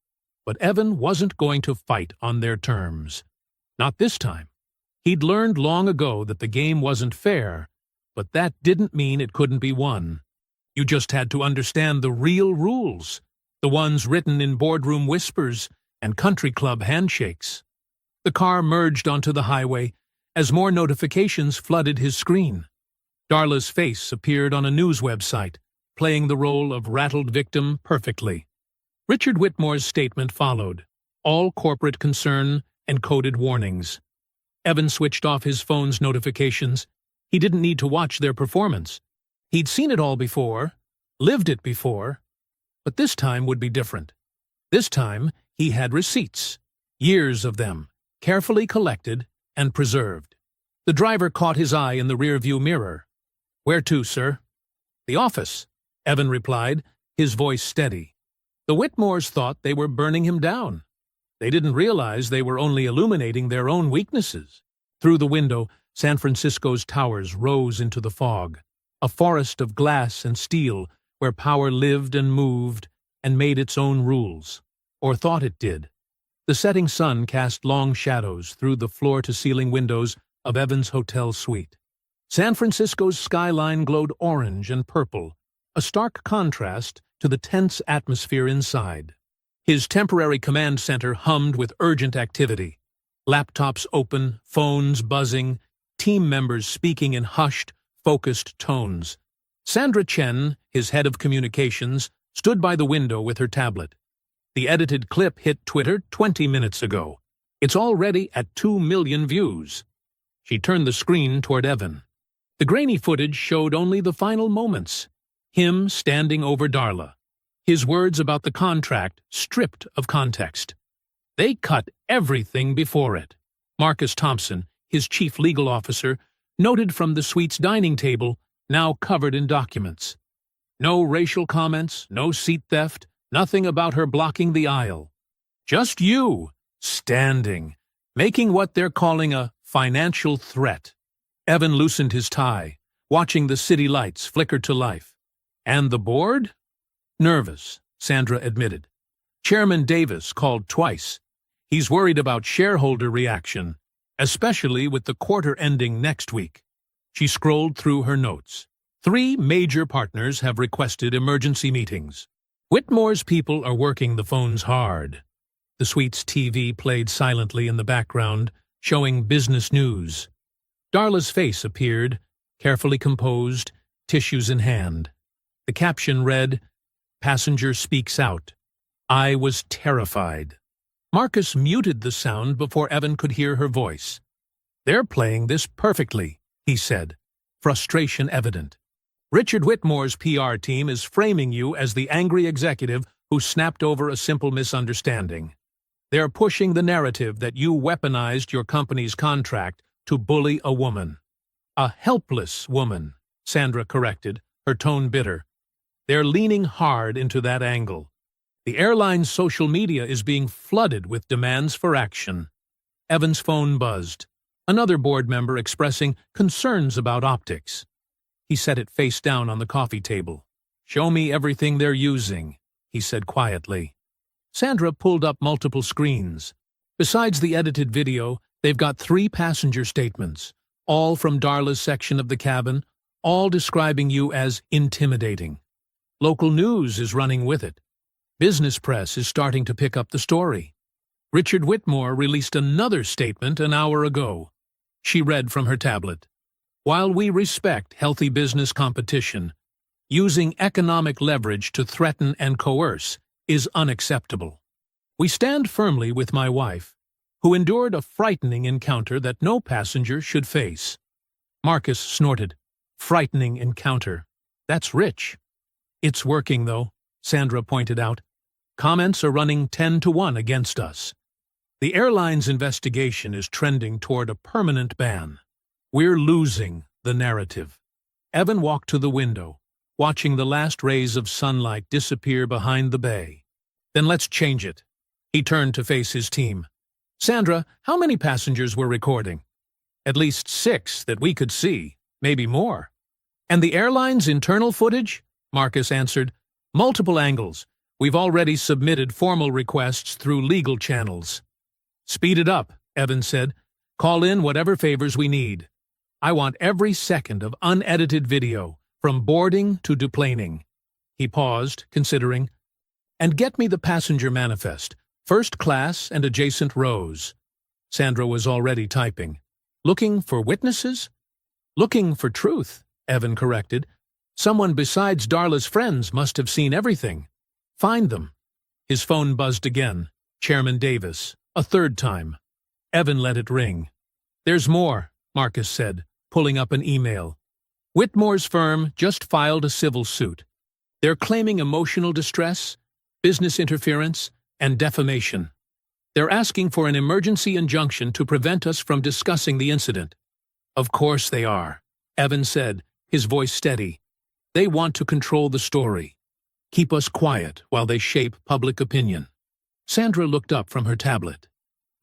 But Evan wasn't going to fight on their terms. Not this time. He'd learned long ago that the game wasn't fair, but that didn't mean it couldn't be won. You just had to understand the real rules, the ones written in boardroom whispers and country club handshakes. The car merged onto the highway as more notifications flooded his screen. Darla's face appeared on a news website, playing the role of rattled victim perfectly. Richard Whitmore's statement followed, all corporate concern and coded warnings. Evan switched off his phone's notifications. He didn't need to watch their performance. He'd seen it all before, lived it before, but this time would be different. This time, he had receipts, years of them, carefully collected and preserved. The driver caught his eye in the rearview mirror. Where to, sir? The office, Evan replied, his voice steady. The Whitmores thought they were burning him down. They didn't realize they were only illuminating their own weaknesses. Through the window, San Francisco's towers rose into the fog, a forest of glass and steel where power lived and moved and made its own rules, or thought it did. The setting sun cast long shadows through the floor-to-ceiling windows of Evan's hotel suite. San Francisco's skyline glowed orange and purple, a stark contrast to the tense atmosphere inside. His temporary command center hummed with urgent activity. Laptops open, phones buzzing, team members speaking in hushed, focused tones. Sandra Chen, his head of communications, stood by the window with her tablet. The edited clip hit Twitter 20 minutes ago. It's already at 2 million views. She turned the screen toward Evan. The grainy footage showed only the final moments. Him standing over Darla. His words about the contract stripped of context. They cut everything before it. Marcus Thompson, his chief legal officer, noted from the suite's dining table, now covered in documents. No racial comments, no seat theft, nothing about her blocking the aisle. Just you, standing, making what they're calling a financial threat. Evan loosened his tie, watching the city lights flicker to life. And the board? Nervous, Sandra admitted. Chairman Davis called twice. He's worried about shareholder reaction, especially with the quarter ending next week. She scrolled through her notes. 3 major partners have requested emergency meetings. Whitmore's people are working the phones hard. The suite's TV played silently in the background, showing business news. Darla's face appeared, carefully composed, tissues in hand. The caption read, "Passenger speaks out. I was terrified." Marcus muted the sound before Evan could hear her voice. "They're playing this perfectly," he said, frustration evident. "Richard Whitmore's PR team is framing you as the angry executive who snapped over a simple misunderstanding. They're pushing the narrative that you weaponized your company's contract to bully a woman." "A helpless woman," Sandra corrected, her tone bitter. "They're leaning hard into that angle. The airline's social media is being flooded with demands for action." Evan's phone buzzed. Another board member expressing concerns about optics. He set it face down on the coffee table. "Show me everything they're using," he said quietly. Sandra pulled up multiple screens. Besides the edited video, they've got 3 passenger statements, all from Darla's section of the cabin, all describing you as intimidating. Local news is running with it. Business press is starting to pick up the story. Richard Whitmore released another statement an hour ago. She read from her tablet. "While we respect healthy business competition, using economic leverage to threaten and coerce is unacceptable. We stand firmly with my wife, who endured a frightening encounter that no passenger should face." Marcus snorted. "Frightening encounter. That's rich." "It's working, though," Sandra pointed out. "Comments are running 10-1 against us. The airline's investigation is trending toward a permanent ban. We're losing the narrative." Evan walked to the window, watching the last rays of sunlight disappear behind the bay. "Then let's change it." He turned to face his team. "Sandra, how many passengers were recording?" "At least 6 that we could see, maybe more." "And the airline's internal footage?" Marcus answered. "Multiple angles. We've already submitted formal requests through legal channels." "Speed it up," Evan said. "Call in whatever favors we need. I want every second of unedited video, from boarding to deplaning." He paused, considering. "And get me the passenger manifest, first class and adjacent rows." Sandra was already typing. "Looking for witnesses?" "Looking for truth," Evan corrected. "Someone besides Darla's friends must have seen everything. Find them." His phone buzzed again. Chairman Davis. A third time. Evan let it ring. "There's more," Marcus said, pulling up an email. "Whitmore's firm just filed a civil suit. They're claiming emotional distress, business interference, and defamation. They're asking for an emergency injunction to prevent us from discussing the incident." "Of course they are," Evan said, his voice steady. "They want to control the story. Keep us quiet while they shape public opinion." Sandra looked up from her tablet.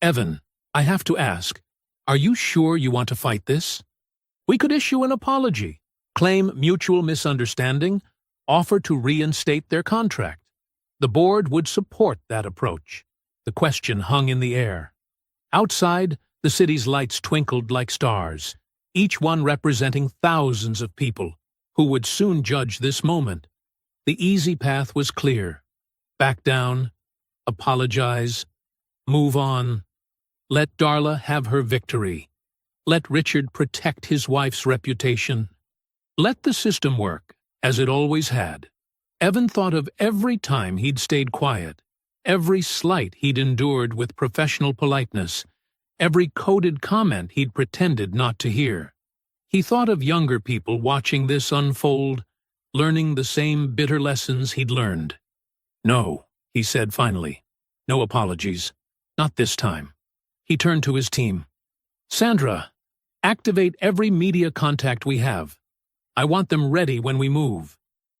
"Evan, I have to ask, are you sure you want to fight this? We could issue an apology, claim mutual misunderstanding, offer to reinstate their contract. The board would support that approach." The question hung in the air. Outside, the city's lights twinkled like stars, each one representing thousands of people who would soon judge this moment. The easy path was clear. Back down, apologize, move on. Let Darla have her victory. Let Richard protect his wife's reputation. Let the system work, as it always had. Evan thought of every time he'd stayed quiet, every slight he'd endured with professional politeness, every coded comment he'd pretended not to hear. He thought of younger people watching this unfold, learning the same bitter lessons he'd learned. "No," he said finally. "No apologies. Not this time." He turned to his team. "Sandra, activate every media contact we have. I want them ready when we move.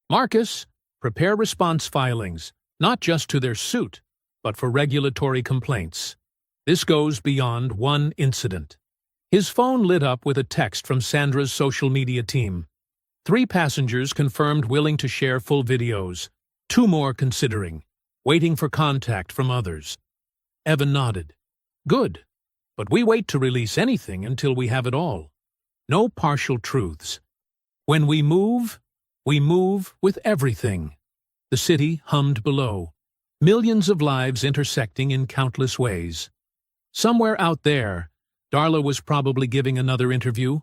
Marcus, prepare response filings, not just to their suit, but for regulatory complaints. This goes beyond one incident." His phone lit up with a text from Sandra's social media team. 3 passengers confirmed willing to share full videos. 2 more considering, waiting for contact from others. Evan nodded. Good, but we wait to release anything until we have it all. No partial truths. When we move with everything. The city hummed below. Millions of lives intersecting in countless ways. Somewhere out there, Darla was probably giving another interview.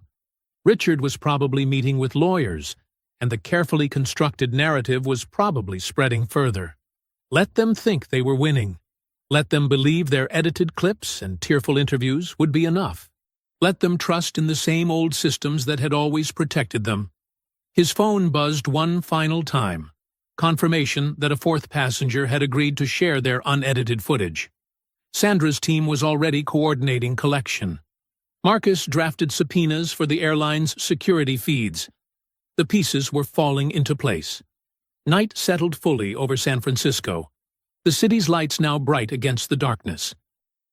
Richard was probably meeting with lawyers, and the carefully constructed narrative was probably spreading further. Let them think they were winning. Let them believe their edited clips and tearful interviews would be enough. Let them trust in the same old systems that had always protected them. His phone buzzed one final time. Confirmation that a 4th passenger had agreed to share their unedited footage. Sandra's team was already coordinating collection. Marcus drafted subpoenas for the airline's security feeds. The pieces were falling into place. Night settled fully over San Francisco, the city's lights now bright against the darkness.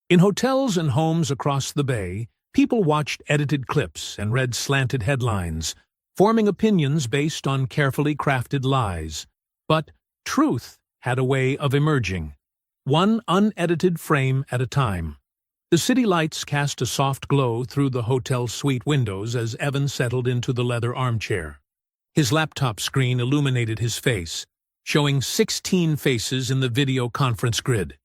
In hotels and homes across the bay, people watched edited clips and read slanted headlines, forming opinions based on carefully crafted lies. But truth had a way of emerging, one unedited frame at a time. The city lights cast a soft glow through the hotel suite windows as Evan settled into the leather armchair. His laptop screen illuminated his face, showing 16 faces in the video conference grid.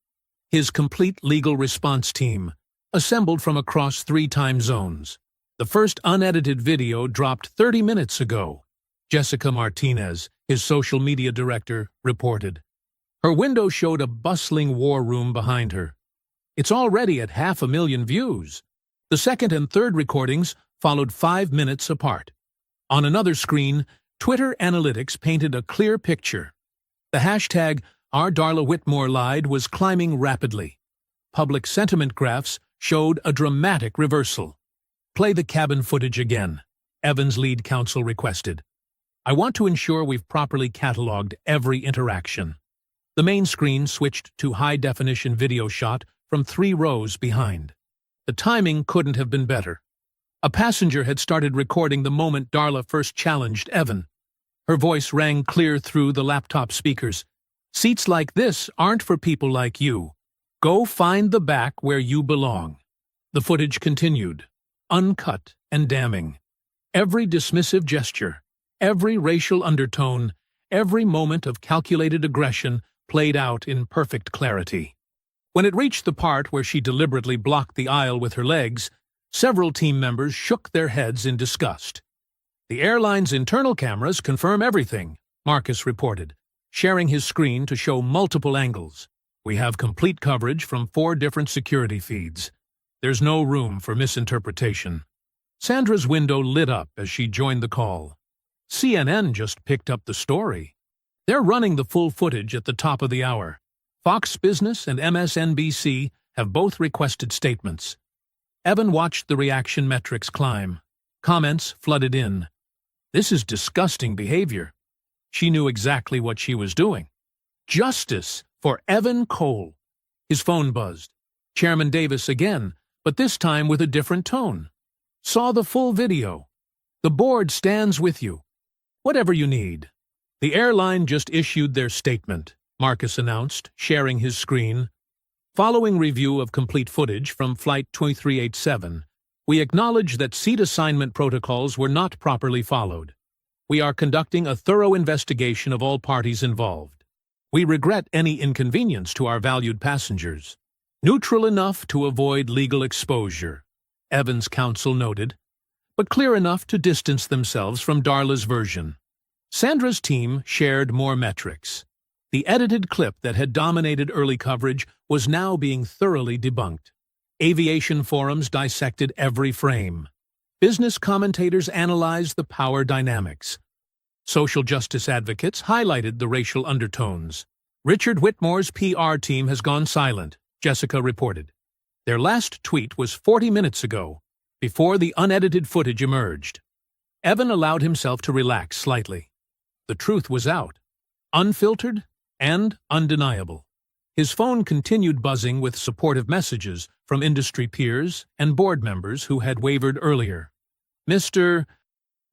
His complete legal response team, assembled from across 3 time zones. The first unedited video dropped 30 minutes ago. Jessica Martinez, his social media director, reported. Her window showed a bustling war room behind her. It's already at 500,000 views. The second and third recordings followed 5 minutes apart. On another screen, Twitter analytics painted a clear picture. The hashtag #OurDarlaWhitmoreLied was climbing rapidly. Public sentiment graphs showed a dramatic reversal. Play the cabin footage again, Evan's lead counsel requested. I want to ensure we've properly cataloged every interaction. The main screen switched to high-definition video shot from 3 rows behind. The timing couldn't have been better. A passenger had started recording the moment Darla first challenged Evan. Her voice rang clear through the laptop speakers. Seats like this aren't for people like you. Go find the back where you belong. The footage continued, uncut and damning. Every dismissive gesture, every racial undertone, every moment of calculated aggression played out in perfect clarity. When it reached the part where she deliberately blocked the aisle with her legs, several team members shook their heads in disgust. The airline's internal cameras confirm everything, Marcus reported, sharing his screen to show multiple angles. We have complete coverage from 4 different security feeds. There's no room for misinterpretation. Sandra's window lit up as she joined the call. CNN just picked up the story. They're running the full footage at the top of the hour. Fox Business and MSNBC have both requested statements. Evan watched the reaction metrics climb. Comments flooded in. This is disgusting behavior. She knew exactly what she was doing. Justice for Evan Cole. His phone buzzed. Chairman Davis again, but this time with a different tone. Saw the full video. The board stands with you. Whatever you need. The airline just issued their statement, Marcus announced, sharing his screen. Following review of complete footage from Flight 2387, we acknowledge that seat assignment protocols were not properly followed. We are conducting a thorough investigation of all parties involved. We regret any inconvenience to our valued passengers. Neutral enough to avoid legal exposure, Evans' counsel noted, but clear enough to distance themselves from Darla's version. Sandra's team shared more metrics. The edited clip that had dominated early coverage was now being thoroughly debunked. Aviation forums dissected every frame. Business commentators analyzed the power dynamics. Social justice advocates highlighted the racial undertones. Richard Whitmore's PR team has gone silent, Jessica reported. Their last tweet was 40 minutes ago, before the unedited footage emerged. Evan allowed himself to relax slightly. The truth was out, unfiltered and undeniable. His phone continued buzzing with supportive messages from industry peers and board members who had wavered earlier. Mr.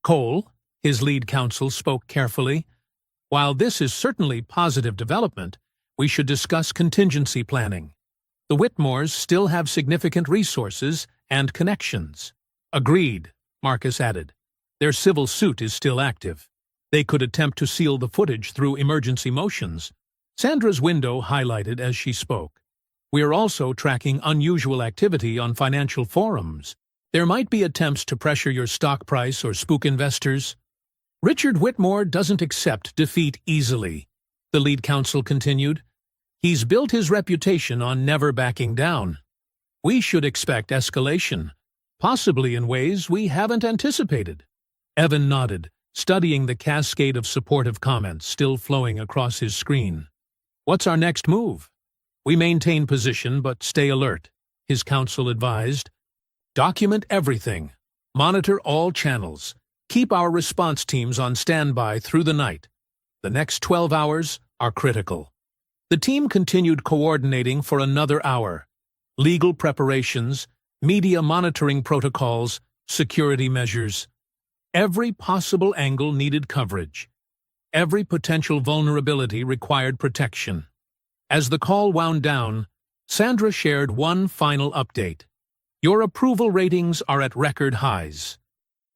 Cole, His lead counsel spoke carefully. While this is certainly positive development, we should discuss contingency planning. The Whitmores still have significant resources and connections. Agreed, Marcus added. Their civil suit is still active. They could attempt to seal the footage through emergency motions. Sandra's window highlighted as she spoke. We are also tracking unusual activity on financial forums. There might be attempts to pressure your stock price or spook investors. Richard Whitmore doesn't accept defeat easily, the lead counsel continued. He's built his reputation on never backing down. We should expect escalation, possibly in ways we haven't anticipated. Evan nodded, studying the cascade of supportive comments still flowing across his screen. What's our next move? We maintain position but stay alert, his counsel advised. Document everything. Monitor all channels. Keep our response teams on standby through the night. The next 12 hours are critical. The team continued coordinating for another hour. Legal preparations, media monitoring protocols, security measures. Every possible angle needed coverage. Every potential vulnerability required protection. As the call wound down, Sandra shared one final update. Your approval ratings are at record highs.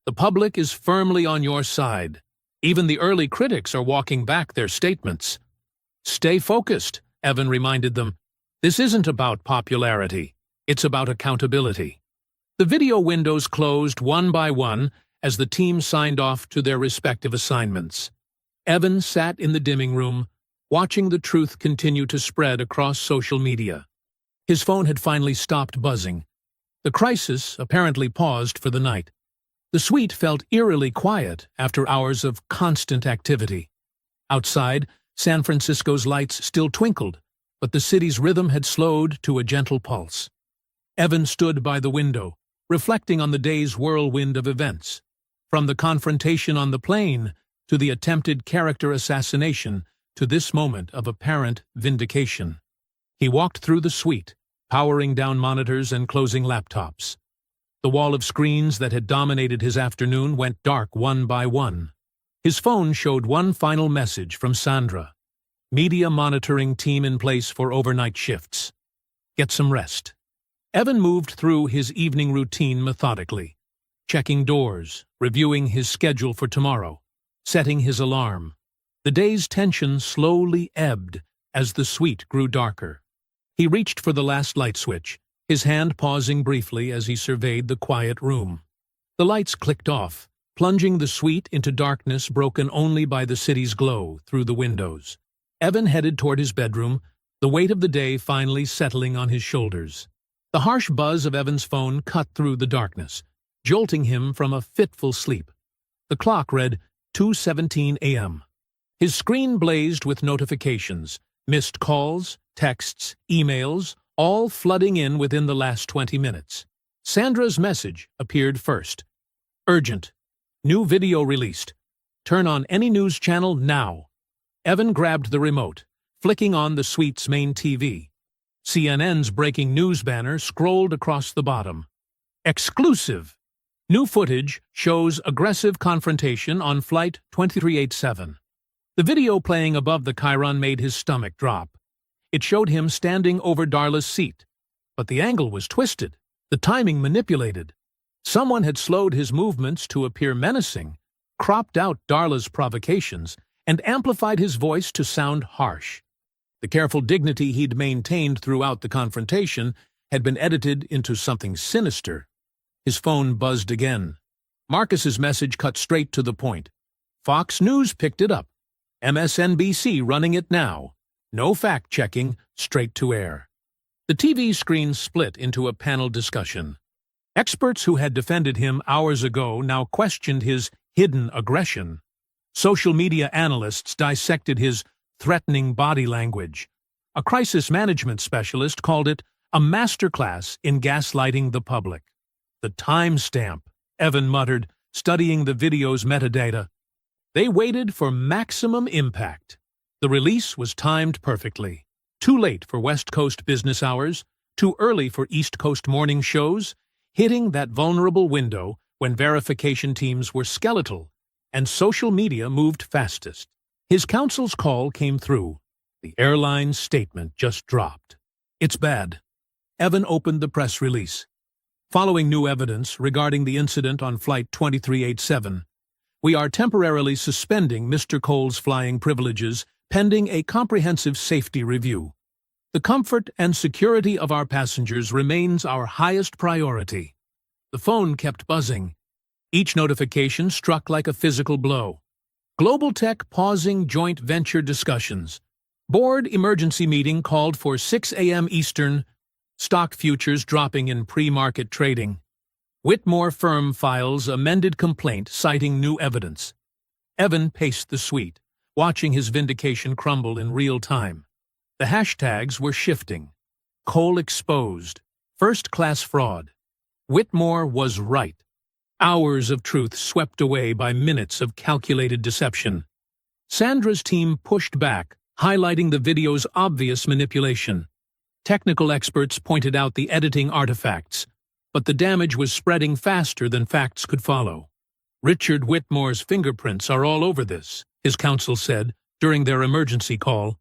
The public is firmly on your side. Even the early critics are walking back their statements. Stay focused, Evan reminded them. This isn't about popularity. It's about accountability. The video windows closed one by one as the team signed off to their respective assignments. Evan sat in the dimming room, watching the truth continue to spread across social media. His phone had finally stopped buzzing. The crisis apparently paused for the night. The suite felt eerily quiet after hours of constant activity. Outside, San Francisco's lights still twinkled, but the city's rhythm had slowed to a gentle pulse. Evan stood by the window, reflecting on the day's whirlwind of events. From the confrontation on the plane to the attempted character assassination to this moment of apparent vindication. He walked through the suite, powering down monitors and closing laptops. The wall of screens that had dominated his afternoon went dark one by one. His phone showed one final message from Sandra. Media monitoring team in place for overnight shifts. Get some rest. Evan moved through his evening routine methodically, checking doors, reviewing his schedule for tomorrow, setting his alarm. The day's tension slowly ebbed as the suite grew darker. He reached for the last light switch, his hand pausing briefly as he surveyed the quiet room. The lights clicked off, plunging the suite into darkness broken only by the city's glow through the windows. Evan headed toward his bedroom, the weight of the day finally settling on his shoulders. The harsh buzz of Evan's phone cut through the darkness, jolting him from a fitful sleep. The clock read 2:17 a.m. His screen blazed with notifications, missed calls, texts, emails, all flooding in within the last 20 minutes. Sandra's message appeared first. Urgent. New video released. Turn on any news channel now. Evan grabbed the remote, flicking on the suite's main TV. CNN's breaking news banner scrolled across the bottom. Exclusive. New footage shows aggressive confrontation on Flight 2387. The video playing above the chyron made his stomach drop. It showed him standing over Darla's seat, but the angle was twisted, the timing manipulated. Someone had slowed his movements to appear menacing, cropped out Darla's provocations, and amplified his voice to sound harsh. The careful dignity he'd maintained throughout the confrontation had been edited into something sinister. His phone buzzed again. Marcus's message cut straight to the point. Fox News picked it up. MSNBC running it now. No fact-checking, straight to air. The TV screen split into a panel discussion. Experts who had defended him hours ago now questioned his hidden aggression. Social media analysts dissected his threatening body language. A crisis management specialist called it a masterclass in gaslighting the public. The timestamp, Evan muttered, studying the video's metadata. They waited for maximum impact. The release was timed perfectly. Too late for West Coast business hours, too early for East Coast morning shows, hitting that vulnerable window when verification teams were skeletal and social media moved fastest. His counsel's call came through. The airline's statement just dropped. "It's bad." Evan opened the press release. Following new evidence regarding the incident on Flight 2387, we are temporarily suspending Mr. Cole's flying privileges pending a comprehensive safety review. The comfort and security of our passengers remains our highest priority. The phone kept buzzing. Each notification struck like a physical blow. Global Tech pausing joint venture discussions. Board emergency meeting called for 6 a.m. Eastern. Stock futures dropping in pre-market trading. Whitmore firm files amended complaint citing new evidence. Evan paced the suite, watching his vindication crumble in real time. The hashtags were shifting. Cole exposed. First-class fraud. Whitmore was right. Hours of truth swept away by minutes of calculated deception. Sandra's team pushed back, highlighting the video's obvious manipulation. Technical experts pointed out the editing artifacts, but the damage was spreading faster than facts could follow. "Richard Whitmore's fingerprints are all over this," his counsel said during their emergency call.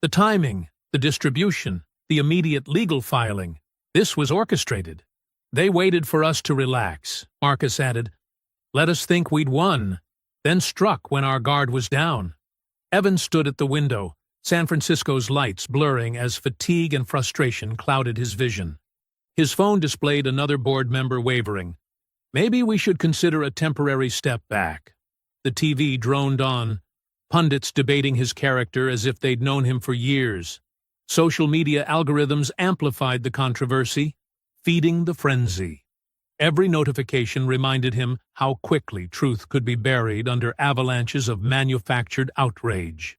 "The timing, the distribution, the immediate legal filing, this was orchestrated. They waited for us to relax," Marcus added. "Let us think we'd won, then struck when our guard was down." Evan stood at the window, San Francisco's lights blurring as fatigue and frustration clouded his vision. His phone displayed another board member wavering. "Maybe we should consider a temporary step back." The TV droned on, pundits debating his character as if they'd known him for years. Social media algorithms amplified the controversy, feeding the frenzy. Every notification reminded him how quickly truth could be buried under avalanches of manufactured outrage.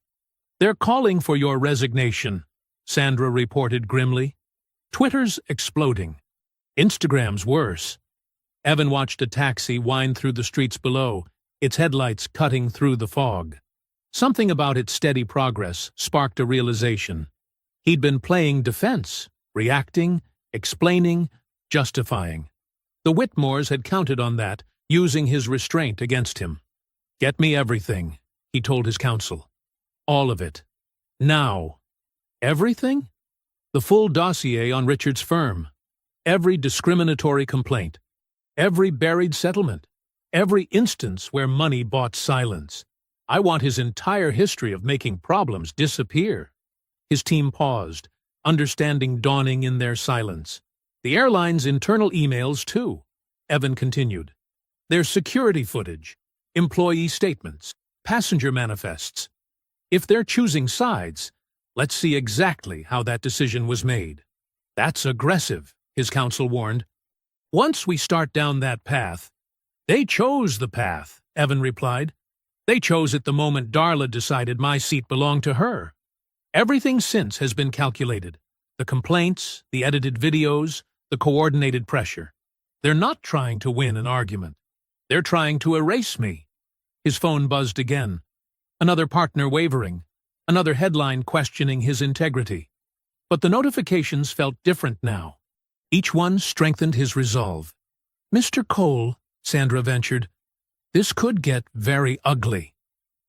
"They're calling for your resignation," Sandra reported grimly. Twitter's exploding. Instagram's worse. Evan watched a taxi wind through the streets below, its headlights cutting through the fog. Something about its steady progress sparked a realization. He'd been playing defense, reacting, explaining, justifying. The Whitmores had counted on that, using his restraint against him. "Get me everything," he told his counsel. "All of it. Now." Everything? The full dossier on Richard's firm. Every discriminatory complaint. Every buried settlement. Every instance where money bought silence. "I want his entire history of making problems disappear." His team paused, understanding dawning in their silence. "The airline's internal emails, too," Evan continued. "Their security footage, employee statements, passenger manifests. If they're choosing sides, let's see exactly how that decision was made." "That's aggressive," his counsel warned. "Once we start down that path—" "They chose the path," Evan replied. "They chose it the moment Darla decided my seat belonged to her. Everything since has been calculated. The complaints, the edited videos, the coordinated pressure. They're not trying to win an argument. They're trying to erase me." His phone buzzed again. Another partner wavering. Another headline questioning his integrity. But the notifications felt different now. Each one strengthened his resolve. "Mr. Cole," Sandra ventured, "this could get very ugly."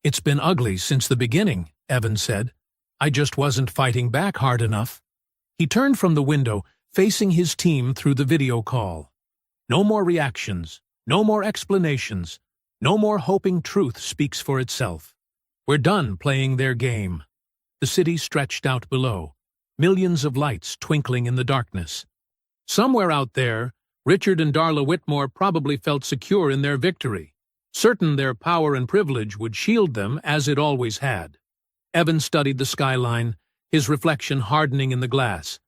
"It's been ugly since the beginning," Evan said. "I just wasn't fighting back hard enough." He turned from the window, facing his team through the video call. No more reactions, no more explanations, no more hoping truth speaks for itself. We're done playing their game. The city stretched out below, millions of lights twinkling in the darkness. Somewhere out there, Richard and Darla Whitmore probably felt secure in their victory, certain their power and privilege would shield them as it always had. Evan studied the skyline, his reflection hardening in the glass.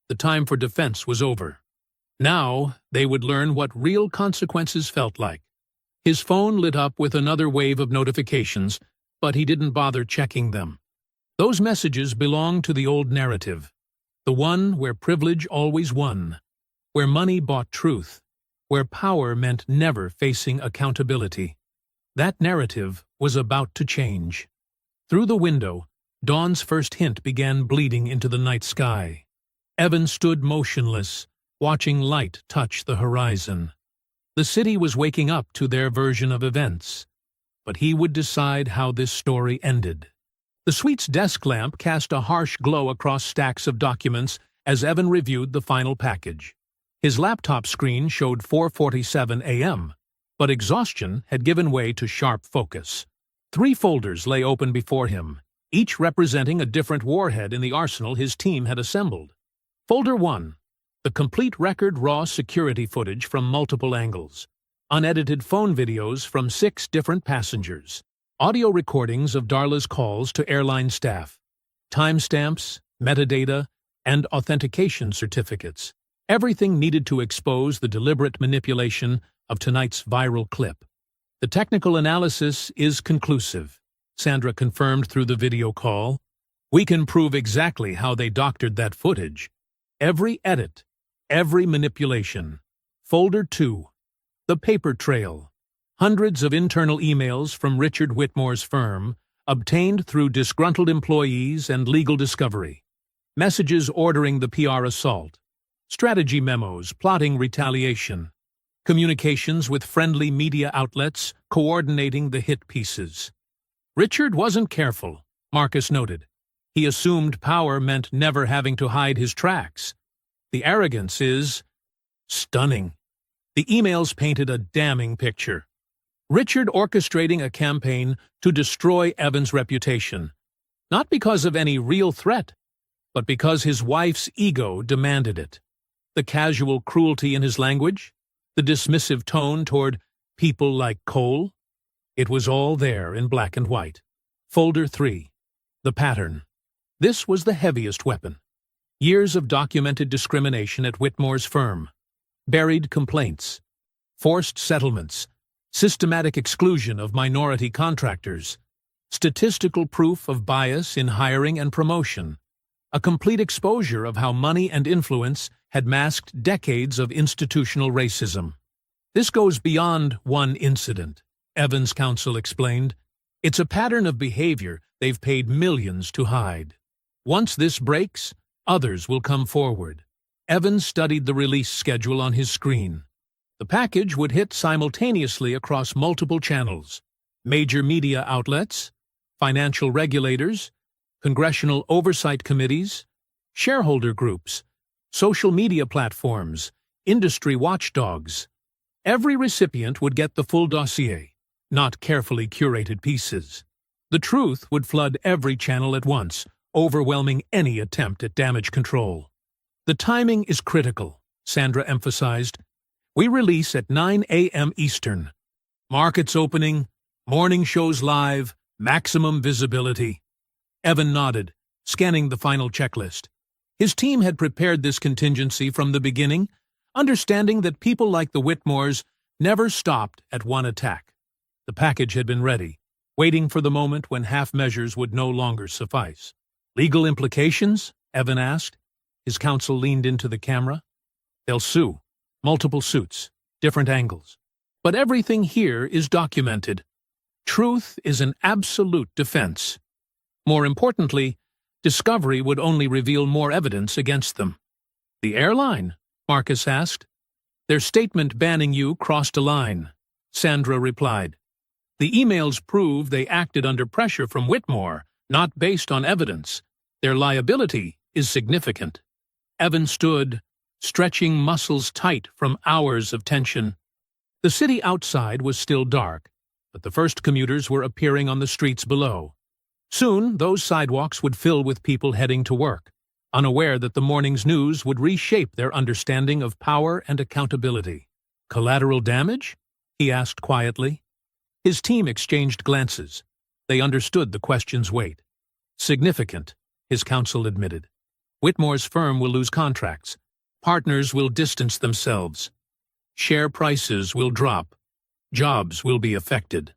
The time for defense was over. Now they would learn what real consequences felt like. His phone lit up with another wave of notifications, but he didn't bother checking them. Those messages belonged to the old narrative, the one where privilege always won, where money bought truth, where power meant never facing accountability. That narrative was about to change. Through the window, dawn's first hint began bleeding into the night sky. Evan stood motionless, watching light touch the horizon. The city was waking up to their version of events. but he would decide how this story ended. The suite's desk lamp cast a harsh glow across stacks of documents as Evan reviewed the final package. His laptop screen showed 4:47 a.m., but exhaustion had given way to sharp focus. 3 folders lay open before him, each representing a different warhead in the arsenal his team had assembled. Folder 1. The complete record raw security footage from multiple angles. Unedited phone videos from 6 different passengers. Audio recordings of Darla's calls to airline staff. Timestamps, metadata, and authentication certificates. Everything needed to expose the deliberate manipulation of tonight's viral clip. The technical analysis is conclusive, Sandra confirmed through the video call. We can prove exactly how they doctored that footage. Every edit, every manipulation. Folder 2. The paper trail. Hundreds of internal emails from Richard Whitmore's firm, obtained through disgruntled employees and legal discovery. Messages ordering the PR assault. Strategy memos plotting retaliation. Communications with friendly media outlets coordinating the hit pieces. Richard wasn't careful, Marcus noted. He assumed power meant never having to hide his tracks. The arrogance is stunning. The emails painted a damning picture. Richard orchestrating a campaign to destroy Evan's reputation, not because of any real threat, but because his wife's ego demanded it. The casual cruelty in his language, the dismissive tone toward people like Cole, it was all there in black and white. Folder 3. The pattern. This was the heaviest weapon. Years of documented discrimination at Whitmore's firm. Buried complaints. Forced settlements. Systematic exclusion of minority contractors. Statistical proof of bias in hiring and promotion. A complete exposure of how money and influence had masked decades of institutional racism. This goes beyond one incident, Evans' counsel explained. It's a pattern of behavior they've paid millions to hide. Once this breaks, others will come forward. Evans studied the release schedule on his screen. The package would hit simultaneously across multiple channels: major media outlets, financial regulators, congressional oversight committees, shareholder groups, social media platforms, industry watchdogs. Every recipient would get the full dossier, not carefully curated pieces. The truth would flood every channel at once, overwhelming any attempt at damage control. The timing is critical, Sandra emphasized. We release at 9 a.m. Eastern. Markets opening, morning shows live, maximum visibility. Evan nodded, scanning the final checklist. His team had prepared this contingency from the beginning, understanding that people like the Whitmores never stopped at one attack. The package had been ready, waiting for the moment when half measures would no longer suffice. Legal implications? Evan asked. His counsel leaned into the camera. They'll sue. Multiple suits. Different angles. But everything here is documented. Truth is an absolute defense. More importantly, discovery would only reveal more evidence against them. The airline? Marcus asked. Their statement banning you crossed a line, Sandra replied. The emails prove they acted under pressure from Whitmore, not based on evidence. Their liability is significant. Evan stood, stretching muscles tight from hours of tension. The city outside was still dark, but the first commuters were appearing on the streets below. Soon, those sidewalks would fill with people heading to work, unaware that the morning's news would reshape their understanding of power and accountability. Collateral damage? He asked quietly. His team exchanged glances. They understood the question's weight. Significant, his counsel admitted. Whitmore's firm will lose contracts. Partners will distance themselves. Share prices will drop. Jobs will be affected.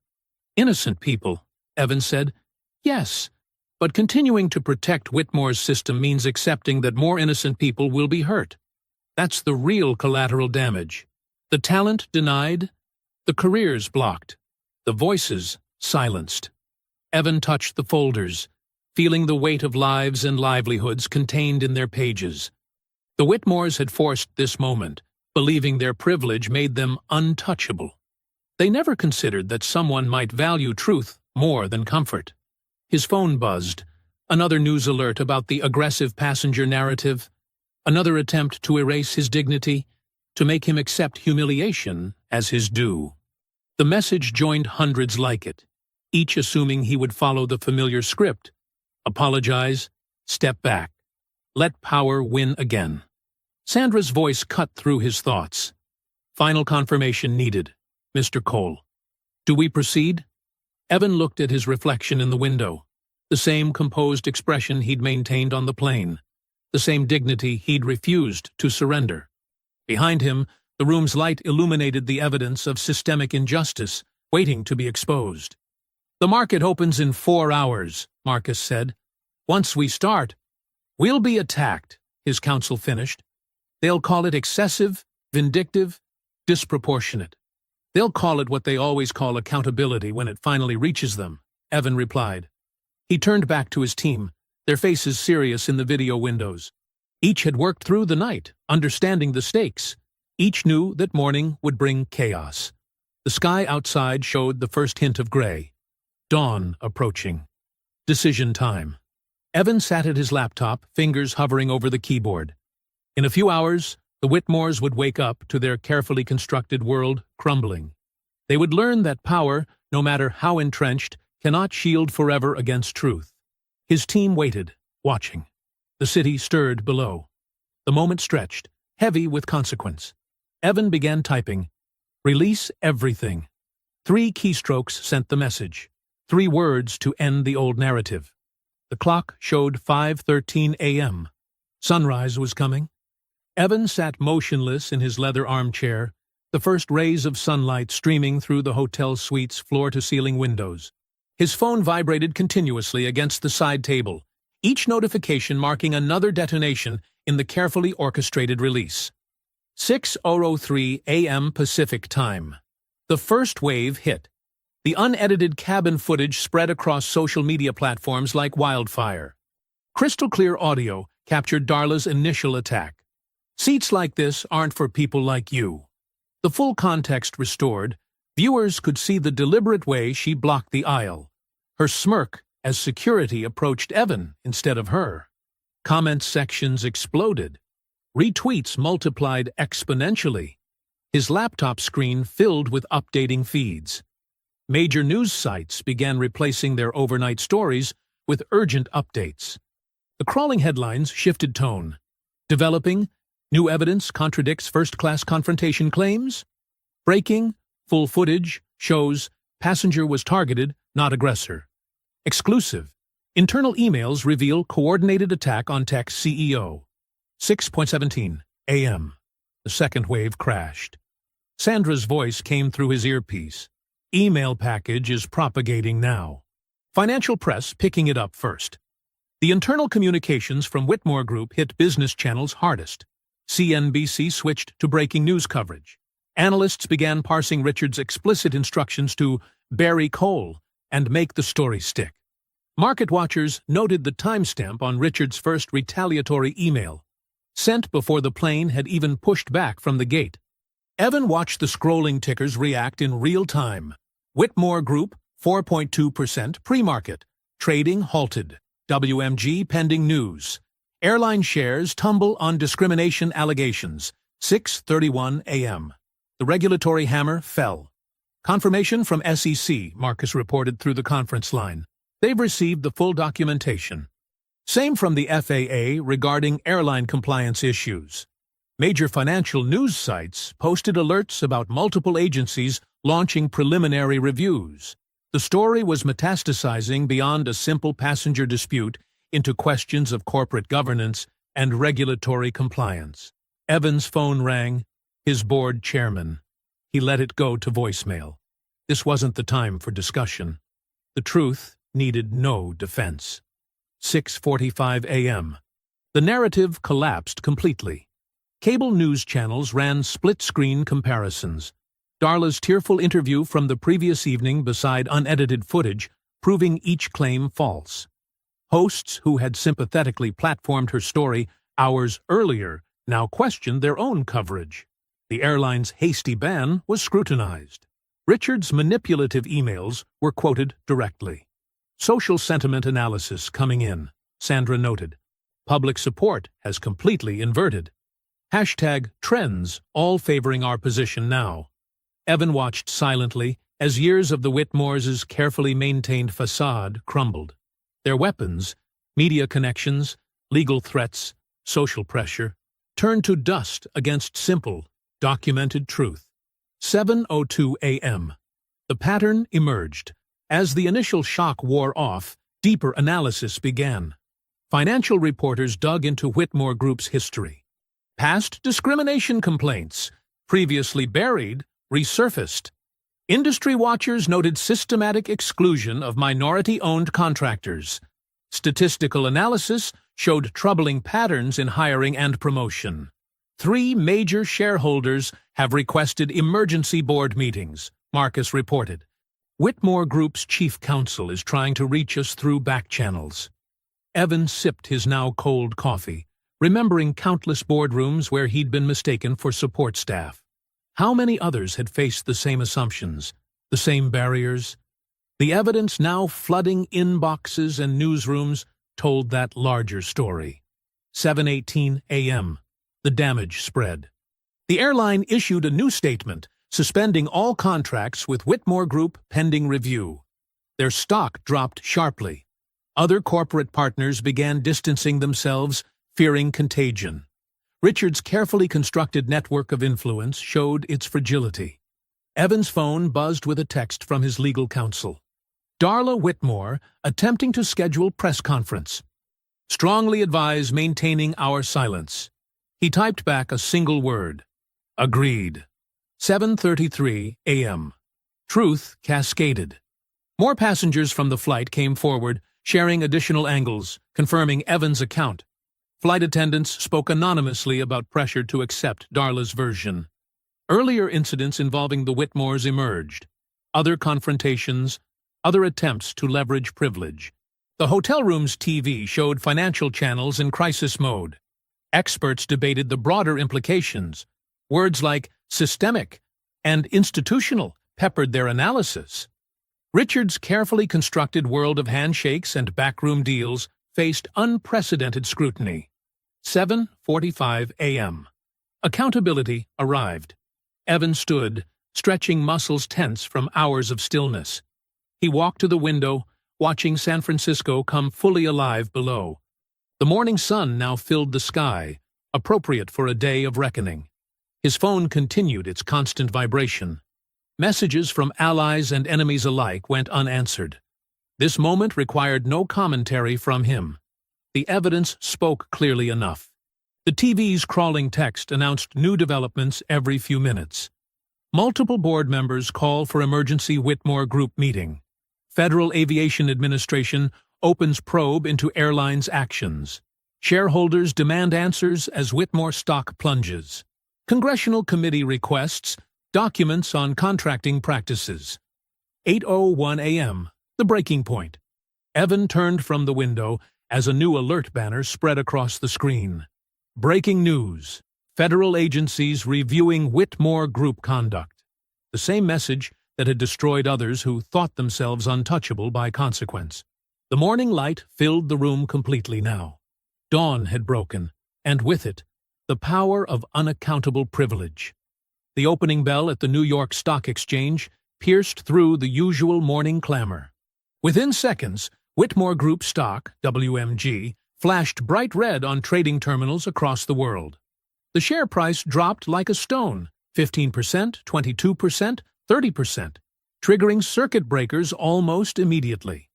Innocent people, Evans said. Yes, but continuing to protect Whitmore's system means accepting that more innocent people will be hurt. That's the real collateral damage. The talent denied, the careers blocked, the voices silenced. Evan touched the folders, feeling the weight of lives and livelihoods contained in their pages. The Whitmores had forced this moment, believing their privilege made them untouchable. They never considered that someone might value truth more than comfort. His phone buzzed. Another news alert about the aggressive passenger narrative. Another attempt to erase his dignity, to make him accept humiliation as his due. The message joined hundreds like it, each assuming he would follow the familiar script. Apologize, step back, let power win again. Sandra's voice cut through his thoughts. Final confirmation needed. Mr. Cole. Do we proceed? Evan looked at his reflection in the window. The same composed expression he'd maintained on the plane. The same dignity he'd refused to surrender. Behind him, the room's light illuminated the evidence of systemic injustice, waiting to be exposed. The market opens in 4 hours, Marcus said. Once we start, we'll be attacked, his counsel finished. They'll call it excessive, vindictive, disproportionate. They'll call it what they always call accountability when it finally reaches them, Evan replied. He turned back to his team, their faces serious in the video windows. Each had worked through the night, understanding the stakes. Each knew that morning would bring chaos. The sky outside showed the first hint of gray. Dawn approaching. Decision time. Evan sat at his laptop, fingers hovering over the keyboard. In a few hours, the Whitmores would wake up to their carefully constructed world crumbling. They would learn that power, no matter how entrenched, cannot shield forever against truth. His team waited, watching. The city stirred below. The moment stretched, heavy with consequence. Evan began typing. Release everything. 3 keystrokes sent the message. 3 words to end the old narrative. The clock showed 5:13 a.m. Sunrise was coming. Evan sat motionless in his leather armchair, the first rays of sunlight streaming through the hotel suite's floor-to-ceiling windows. His phone vibrated continuously against the side table, each notification marking another detonation in the carefully orchestrated release. 6:03 a.m. Pacific Time. The first wave hit. The unedited cabin footage spread across social media platforms like wildfire. Crystal-clear audio captured Darla's initial attack. Seats like this aren't for people like you. The full context restored, viewers could see the deliberate way she blocked the aisle. Her smirk as security approached Evan instead of her. Comment sections exploded. Retweets multiplied exponentially. His laptop screen filled with updating feeds. Major news sites began replacing their overnight stories with urgent updates. The crawling headlines shifted tone. Developing, new evidence contradicts first-class confrontation claims. Breaking, full footage, shows passenger was targeted, not aggressor. Exclusive, internal emails reveal coordinated attack on tech CEO. 6:17 a.m. The second wave crashed. Sandra's voice came through his earpiece. Email package is propagating now. Financial press picking it up first. The internal communications from Whitmore Group hit business channels hardest. CNBC switched to breaking news coverage. Analysts began parsing Richard's explicit instructions to bury Cole and make the story stick. Market watchers noted the timestamp on Richard's first retaliatory email, sent before the plane had even pushed back from the gate. Evan watched the scrolling tickers react in real time. Whitmore Group, 4.2% pre-market. Trading halted. WMG pending news. Airline shares tumble on discrimination allegations. 6:31 a.m. The regulatory hammer fell. Confirmation from SEC, Marcus reported through the conference line. They've received the full documentation. Same from the FAA regarding airline compliance issues. Major financial news sites posted alerts about multiple agencies launching preliminary reviews. The story was metastasizing beyond a simple passenger dispute into questions of corporate governance and regulatory compliance. Evan's phone rang, his board chairman. He let it go to voicemail. This wasn't the time for discussion. The truth needed no defense. 6:45 a.m. The narrative collapsed completely. Cable news channels ran split-screen comparisons. Darla's tearful interview from the previous evening beside unedited footage, proving each claim false. Hosts who had sympathetically platformed her story hours earlier now questioned their own coverage. The airline's hasty ban was scrutinized. Richard's manipulative emails were quoted directly. Social sentiment analysis coming in, Sandra noted. Public support has completely inverted. Hashtag trends all favoring our position now. Evan watched silently as years of the Whitmores' carefully maintained facade crumbled. Their weapons, media connections, legal threats, social pressure, turned to dust against simple, documented truth. 7:02 a.m. The pattern emerged. As the initial shock wore off, deeper analysis began. Financial reporters dug into Whitmore Group's history. Past discrimination complaints, previously buried, resurfaced. Industry watchers noted systematic exclusion of minority-owned contractors. Statistical analysis showed troubling patterns in hiring and promotion. 3 major shareholders have requested emergency board meetings, Marcus reported. Whitmore Group's chief counsel is trying to reach us through back channels. Evan sipped his now cold coffee, remembering countless boardrooms where he'd been mistaken for support staff. How many others had faced the same assumptions, the same barriers? The evidence now flooding inboxes and newsrooms told that larger story. 7:18 a.m. The damage spread. The airline issued a new statement, suspending all contracts with Whitmore Group pending review. Their stock dropped sharply. Other corporate partners began distancing themselves, fearing contagion. Richard's carefully constructed network of influence showed its fragility. Evan's phone buzzed with a text from his legal counsel. Darla Whitmore, attempting to schedule press conference. Strongly advise maintaining our silence. He typed back a single word. Agreed. 7:33 a.m. Truth cascaded. More passengers from the flight came forward, sharing additional angles, confirming Evan's account. Flight attendants spoke anonymously about pressure to accept Darla's version. Earlier incidents involving the Whitmores emerged. Other confrontations, other attempts to leverage privilege. The hotel room's TV showed financial channels in crisis mode. Experts debated the broader implications. Words like systemic and institutional peppered their analysis. Richard's carefully constructed world of handshakes and backroom deals faced unprecedented scrutiny. 7:45 a.m. Accountability arrived. Evan stood, stretching muscles tense from hours of stillness. He walked to the window, watching San Francisco come fully alive below. The morning sun now filled the sky, appropriate for a day of reckoning. His phone continued its constant vibration. Messages from allies and enemies alike went unanswered. This moment required no commentary from him. The evidence spoke clearly enough. The TV's crawling text announced new developments every few minutes. Multiple board members call for emergency Whitmore Group meeting. Federal Aviation Administration opens probe into airlines' actions. Shareholders demand answers as Whitmore stock plunges. Congressional committee requests documents on contracting practices. 8:01 a.m., the breaking point. Evan turned from the window as a new alert banner spread across the screen. Breaking news. Federal agencies reviewing Whitmore Group conduct. The same message that had destroyed others who thought themselves untouchable by consequence. The morning light filled the room completely now. Dawn had broken, and with it, the power of unaccountable privilege. The opening bell at the New York Stock Exchange pierced through the usual morning clamor. Within seconds, Whitmore Group stock, WMG, flashed bright red on trading terminals across the world. The share price dropped like a stone, 15%, 22%, 30%, triggering circuit breakers almost immediately.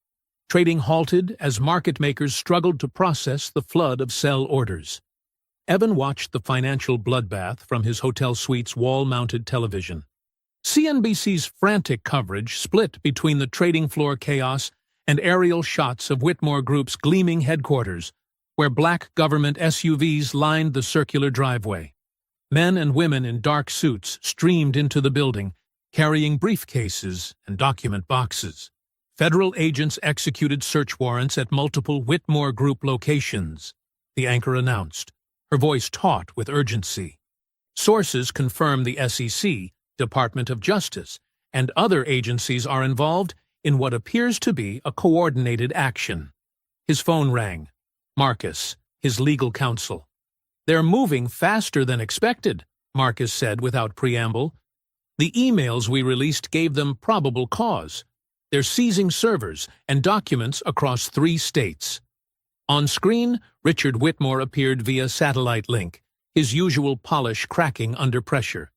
Trading halted as market makers struggled to process the flood of sell orders. Evan watched the financial bloodbath from his hotel suite's wall-mounted television. CNBC's frantic coverage split between the trading floor chaos and aerial shots of Whitmore Group's gleaming headquarters, where black government SUVs lined the circular driveway. Men and women in dark suits streamed into the building, carrying briefcases and document boxes. Federal agents executed search warrants at multiple Whitmore Group locations, the anchor announced, her voice taut with urgency. Sources confirmed the SEC, Department of Justice, and other agencies are involved in what appears to be a coordinated action. His phone rang. Marcus, his legal counsel. "They're moving faster than expected," Marcus said without preamble. "The emails we released gave them probable cause. They're seizing servers and documents across 3 states. On screen, Richard Whitmore appeared via satellite link, his usual polish cracking under pressure.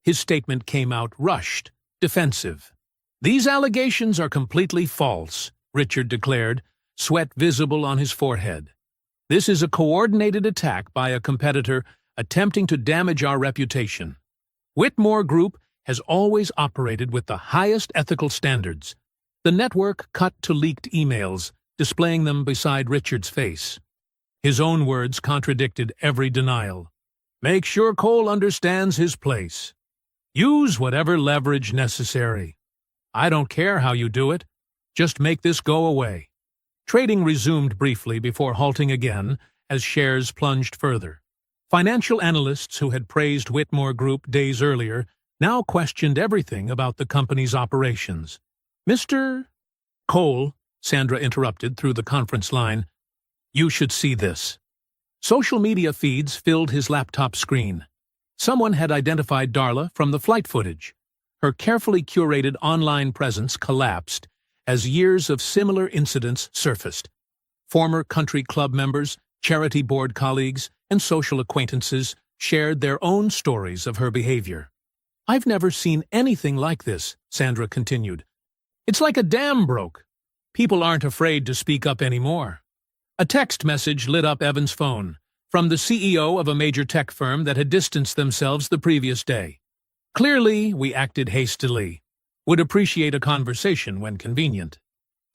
His statement came out rushed, defensive. "These allegations are completely false," Richard declared, sweat visible on his forehead. "This is a coordinated attack by a competitor attempting to damage our reputation. Whitmore Group has always operated with the highest ethical standards." The network cut to leaked emails, displaying them beside Richard's face. His own words contradicted every denial. "Make sure Cole understands his place. Use whatever leverage necessary. I don't care how you do it. Just make this go away." Trading resumed briefly before halting again as shares plunged further. Financial analysts who had praised Whitmore Group days earlier now questioned everything about the company's operations. "Mr. Cole," Sandra interrupted through the conference line, "you should see this." Social media feeds filled his laptop screen. Someone had identified Darla from the flight footage. Her carefully curated online presence collapsed as years of similar incidents surfaced. Former country club members, charity board colleagues, and social acquaintances shared their own stories of her behavior. "I've never seen anything like this," Sandra continued. "It's like a dam broke. People aren't afraid to speak up anymore." A text message lit up Evan's phone, from the CEO of a major tech firm that had distanced themselves the previous day. "Clearly, we acted hastily. Would appreciate a conversation when convenient."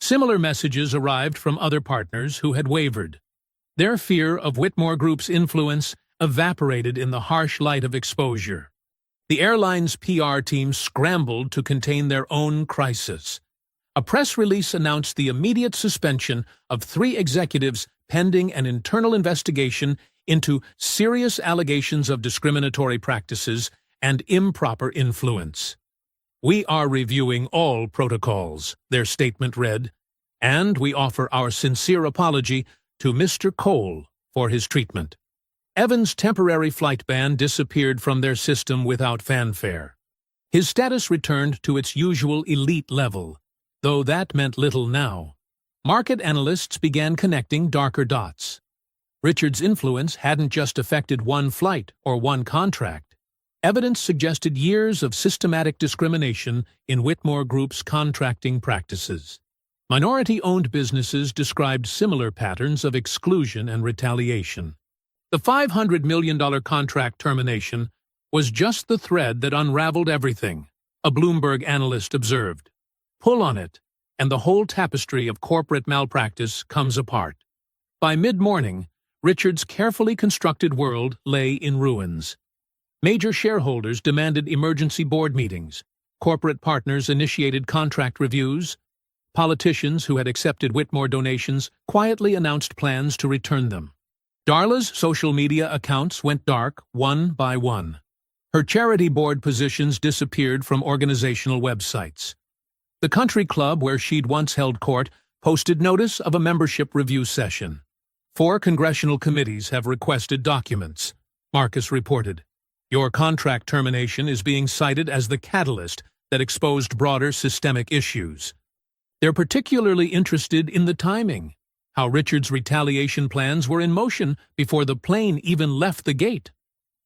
Similar messages arrived from other partners who had wavered. Their fear of Whitmore Group's influence evaporated in the harsh light of exposure. The airline's PR team scrambled to contain their own crisis. A press release announced the immediate suspension of 3 executives pending an internal investigation into serious allegations of discriminatory practices and improper influence. "We are reviewing all protocols," their statement read, "and we offer our sincere apology to Mr. Cole for his treatment." Evan's temporary flight ban disappeared from their system without fanfare. His status returned to its usual elite level, though that meant little now. Market analysts began connecting darker dots. Richard's influence hadn't just affected one flight or one contract. Evidence suggested years of systematic discrimination in Whitmore Group's contracting practices. Minority-owned businesses described similar patterns of exclusion and retaliation. The $500 million contract termination was just the thread that unraveled everything, a Bloomberg analyst observed. Pull on it, and the whole tapestry of corporate malpractice comes apart. By mid-morning, Richard's carefully constructed world lay in ruins. Major shareholders demanded emergency board meetings. Corporate partners initiated contract reviews. Politicians who had accepted Whitmore donations quietly announced plans to return them. Darla's social media accounts went dark one by one. Her charity board positions disappeared from organizational websites. The country club where she'd once held court posted notice of a membership review session. 4 congressional committees have requested documents, Marcus reported. Your contract termination is being cited as the catalyst that exposed broader systemic issues. They're particularly interested in the timing, how Richard's retaliation plans were in motion before the plane even left the gate.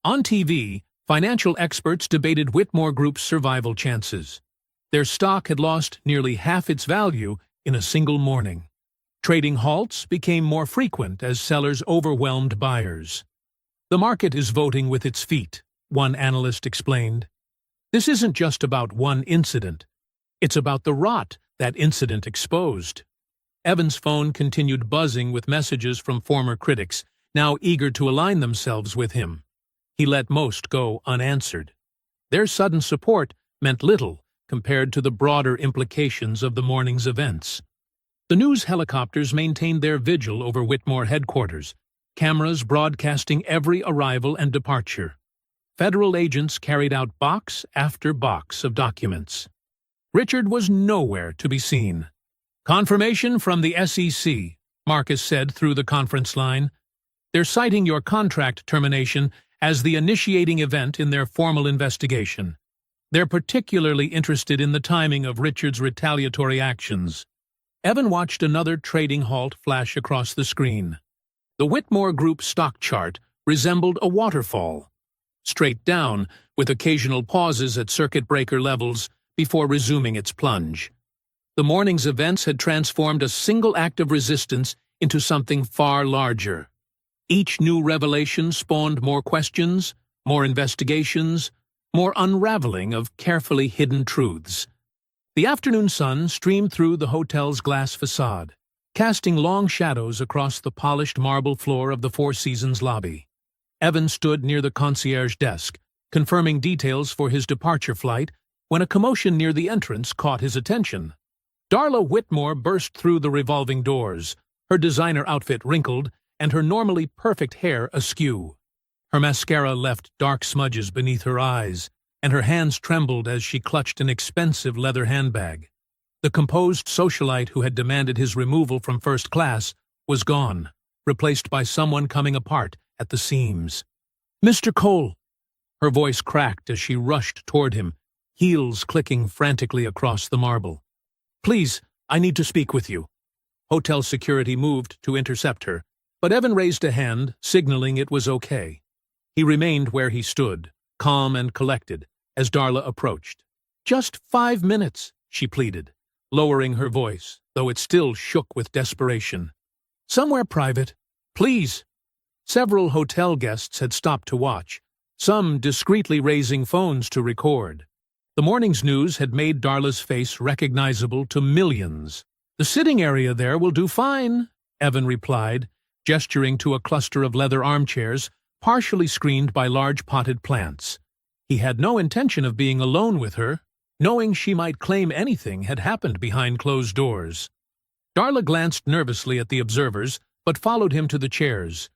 On TV, financial experts debated Whitmore Group's survival chances. Their stock had lost nearly half its value in a single morning. Trading halts became more frequent as sellers overwhelmed buyers. "The market is voting with its feet," one analyst explained. "This isn't just about one incident. It's about the rot that incident exposed." Evan's phone continued buzzing with messages from former critics, now eager to align themselves with him. He let most go unanswered. Their sudden support meant little compared to the broader implications of the morning's events. The news helicopters maintained their vigil over Whitmore headquarters, cameras broadcasting every arrival and departure. Federal agents carried out box after box of documents. Richard was nowhere to be seen. "Confirmation from the SEC," Marcus said through the conference line. "They're citing your contract termination as the initiating event in their formal investigation. They're particularly interested in the timing of Richard's retaliatory actions." Evan watched another trading halt flash across the screen. The Whitmore Group stock chart resembled a waterfall, straight down, with occasional pauses at circuit breaker levels before resuming its plunge. The morning's events had transformed a single act of resistance into something far larger. Each new revelation spawned more questions, more investigations, more unraveling of carefully hidden truths. The afternoon sun streamed through the hotel's glass facade, casting long shadows across the polished marble floor of the Four Seasons lobby. Evan stood near the concierge desk, confirming details for his departure flight, when a commotion near the entrance caught his attention. Darla Whitmore burst through the revolving doors, her designer outfit wrinkled and her normally perfect hair askew. Her mascara left dark smudges beneath her eyes, and her hands trembled as she clutched an expensive leather handbag. The composed socialite who had demanded his removal from first class was gone, replaced by someone coming apart at the seams. "Mr. Cole!" Her voice cracked as she rushed toward him, heels clicking frantically across the marble. "Please, I need to speak with you." Hotel security moved to intercept her, but Evan raised a hand, signaling it was okay. He remained where he stood, calm and collected, as Darla approached. "Just 5 minutes," she pleaded, lowering her voice, though it still shook with desperation. "Somewhere private, please." Several hotel guests had stopped to watch, some discreetly raising phones to record. The morning's news had made Darla's face recognizable to millions. "The sitting area there will do fine," Evan replied, gesturing to a cluster of leather armchairs partially screened by large potted plants. He had no intention of being alone with her, knowing she might claim anything had happened behind closed doors. Darla glanced nervously at the observers, but followed him to the chairs.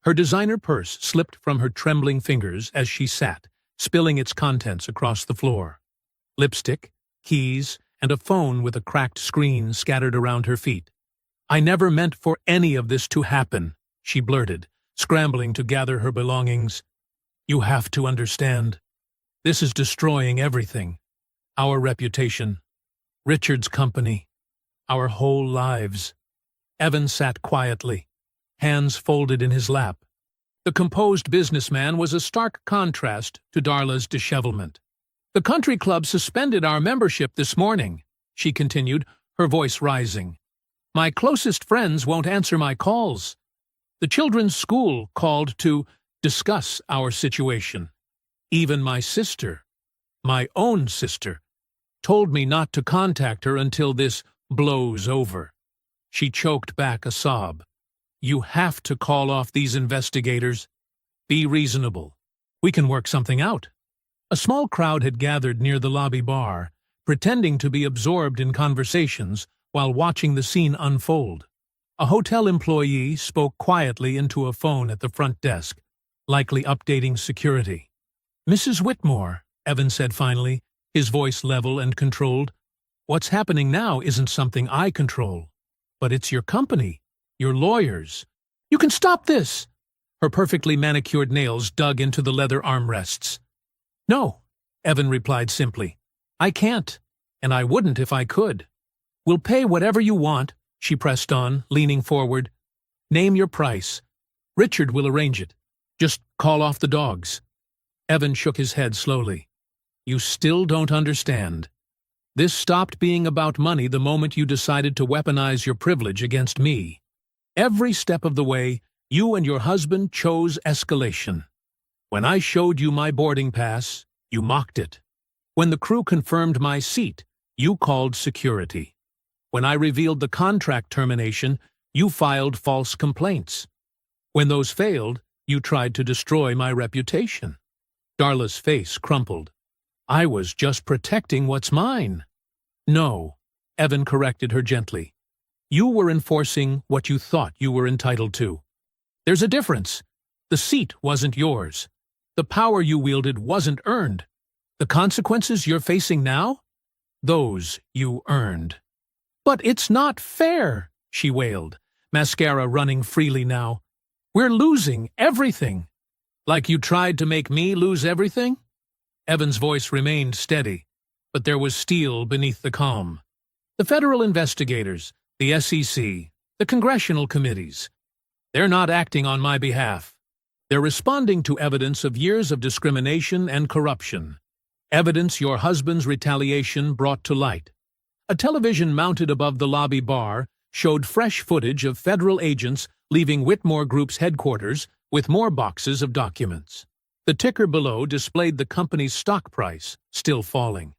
Her designer purse slipped from her trembling fingers as she sat, spilling its contents across the floor. Lipstick, keys, and a phone with a cracked screen scattered around her feet. "I never meant for any of this to happen," she blurted, scrambling to gather her belongings. "You have to understand. This is destroying everything. Our reputation, Richard's company, our whole lives." Evan sat quietly, hands folded in his lap. The composed businessman was a stark contrast to Darla's dishevelment. "The country club suspended our membership this morning," she continued, her voice rising. "My closest friends won't answer my calls. The children's school called to discuss our situation. Even my sister, my own sister, told me not to contact her until this blows over." She choked back a sob. "You have to call off these investigators. Be reasonable. We can work something out." A small crowd had gathered near the lobby bar, pretending to be absorbed in conversations while watching the scene unfold. A hotel employee spoke quietly into a phone at the front desk, likely updating security. "Mrs. Whitmore," Evan said finally, his voice level and controlled, "what's happening now isn't something I control. But it's your company, your lawyers. You can stop this!" Her perfectly manicured nails dug into the leather armrests. "No," Evan replied simply. "I can't, and I wouldn't if I could." "We'll pay whatever you want," she pressed on, leaning forward. "Name your price. Richard will arrange it. Just call off the dogs." Evan shook his head slowly. "You still don't understand. This stopped being about money the moment you decided to weaponize your privilege against me. Every step of the way, you and your husband chose escalation. When I showed you my boarding pass, you mocked it. When the crew confirmed my seat, you called security. When I revealed the contract termination, you filed false complaints. When those failed, you tried to destroy my reputation." Darla's face crumpled. "I was just protecting what's mine." "No," Evan corrected her gently. "You were enforcing what you thought you were entitled to. There's a difference. The seat wasn't yours. The power you wielded wasn't earned. The consequences you're facing now? Those you earned. But it's not fair, she wailed, mascara running freely now. We're losing everything. Like you tried to make me lose everything? Evan's voice remained steady, but there was steel beneath the calm. The federal investigators, the SEC, the congressional committees, they're not acting on my behalf. They're responding to evidence of years of discrimination and corruption. Evidence your husband's retaliation brought to light. A television mounted above the lobby bar showed fresh footage of federal agents leaving Whitmore Group's headquarters with more boxes of documents. The ticker below displayed the company's stock price, still falling.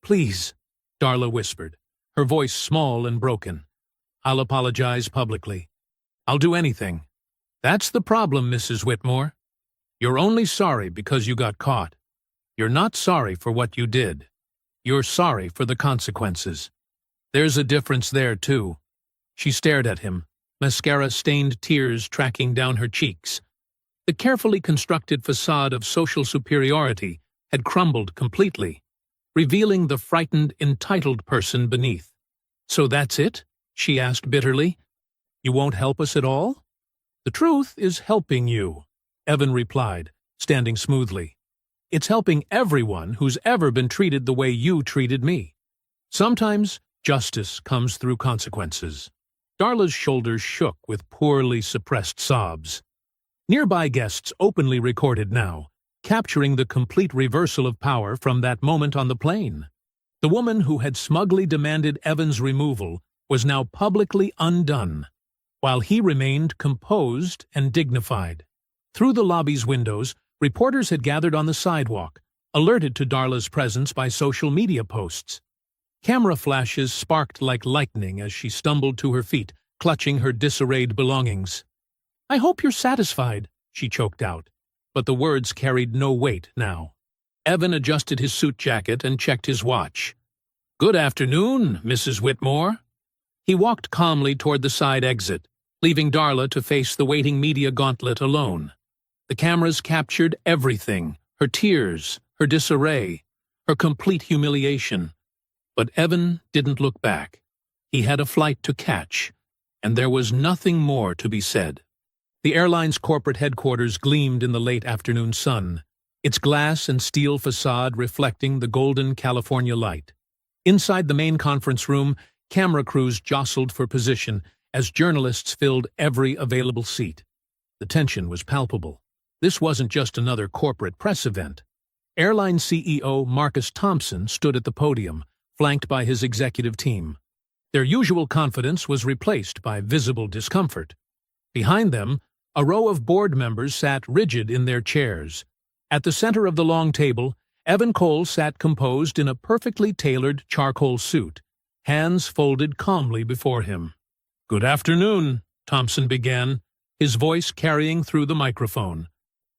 Please, Darla whispered, her voice small and broken. I'll apologize publicly. I'll do anything. That's the problem, Mrs. Whitmore. You're only sorry because you got caught. You're not sorry for what you did. You're sorry for the consequences. There's a difference there, too. She stared at him, mascara-stained tears tracking down her cheeks. The carefully constructed facade of social superiority had crumbled completely, revealing the frightened, entitled person beneath. So that's it? She asked bitterly. You won't help us at all? The truth is helping you, Evan replied, standing smoothly. It's helping everyone who's ever been treated the way you treated me. Sometimes justice comes through consequences. Darla's shoulders shook with poorly suppressed sobs. Nearby guests openly recorded now, capturing the complete reversal of power from that moment on the plane. The woman who had smugly demanded Evan's removal was now publicly undone, while he remained composed and dignified. Through the lobby's windows, reporters had gathered on the sidewalk, alerted to Darla's presence by social media posts. Camera flashes sparked like lightning as she stumbled to her feet, clutching her disarrayed belongings. I hope you're satisfied, she choked out, but the words carried no weight now. Evan adjusted his suit jacket and checked his watch. Good afternoon, Mrs. Whitmore. He walked calmly toward the side exit, leaving Darla to face the waiting media gauntlet alone. The cameras captured everything, her tears, her disarray, her complete humiliation. But Evan didn't look back. He had a flight to catch, and there was nothing more to be said. The airline's corporate headquarters gleamed in the late afternoon sun, its glass and steel facade reflecting the golden California light. Inside the main conference room, camera crews jostled for position as journalists filled every available seat. The tension was palpable. This wasn't just another corporate press event. Airline CEO Marcus Thompson stood at the podium, flanked by his executive team. Their usual confidence was replaced by visible discomfort. Behind them, a row of board members sat rigid in their chairs. At the center of the long table, Evan Cole sat composed in a perfectly tailored charcoal suit, hands folded calmly before him. Good afternoon, Thompson began, his voice carrying through the microphone.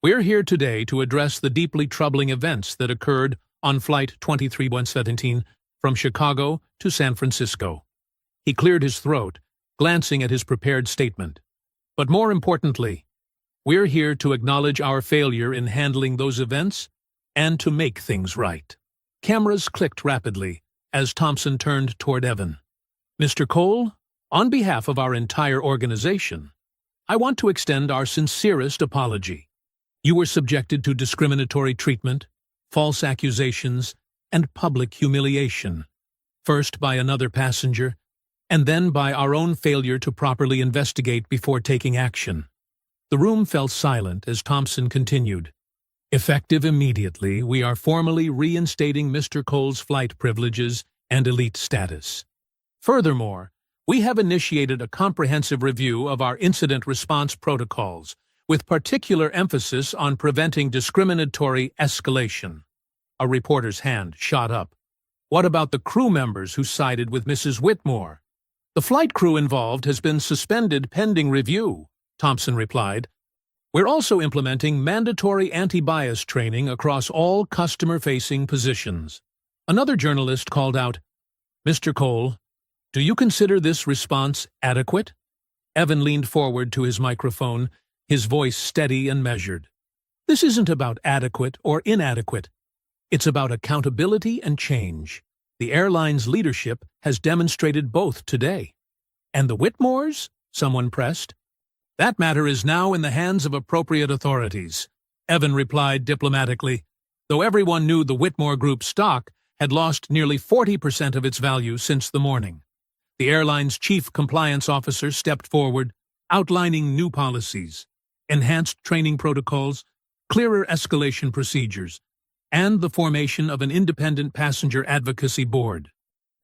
We're here today to address the deeply troubling events that occurred on Flight 2317 from Chicago to San Francisco. He cleared his throat, glancing at his prepared statement. But more importantly, we're here to acknowledge our failure in handling those events and to make things right. Cameras clicked rapidly as Thompson turned toward Evan. Mr. Cole, on behalf of our entire organization, I want to extend our sincerest apology. You were subjected to discriminatory treatment, false accusations, and public humiliation, first by another passenger, and then by our own failure to properly investigate before taking action. The room fell silent as Thompson continued. Effective immediately, we are formally reinstating Mr. Cole's flight privileges and elite status. Furthermore, we have initiated a comprehensive review of our incident response protocols, with particular emphasis on preventing discriminatory escalation. A reporter's hand shot up. What about the crew members who sided with Mrs. Whitmore? The flight crew involved has been suspended pending review, Thompson replied. We're also implementing mandatory anti-bias training across all customer-facing positions. Another journalist called out, Mr. Cole, do you consider this response adequate? Evan leaned forward to his microphone, his voice steady and measured. This isn't about adequate or inadequate. It's about accountability and change. The airline's leadership has demonstrated both today. And the Whitmores? Someone pressed. That matter is now in the hands of appropriate authorities, Evan replied diplomatically, though everyone knew the Whitmore Group's stock had lost nearly 40% of its value since the morning. The airline's chief compliance officer stepped forward, outlining new policies, enhanced training protocols, clearer escalation procedures, and the formation of an independent passenger advocacy board.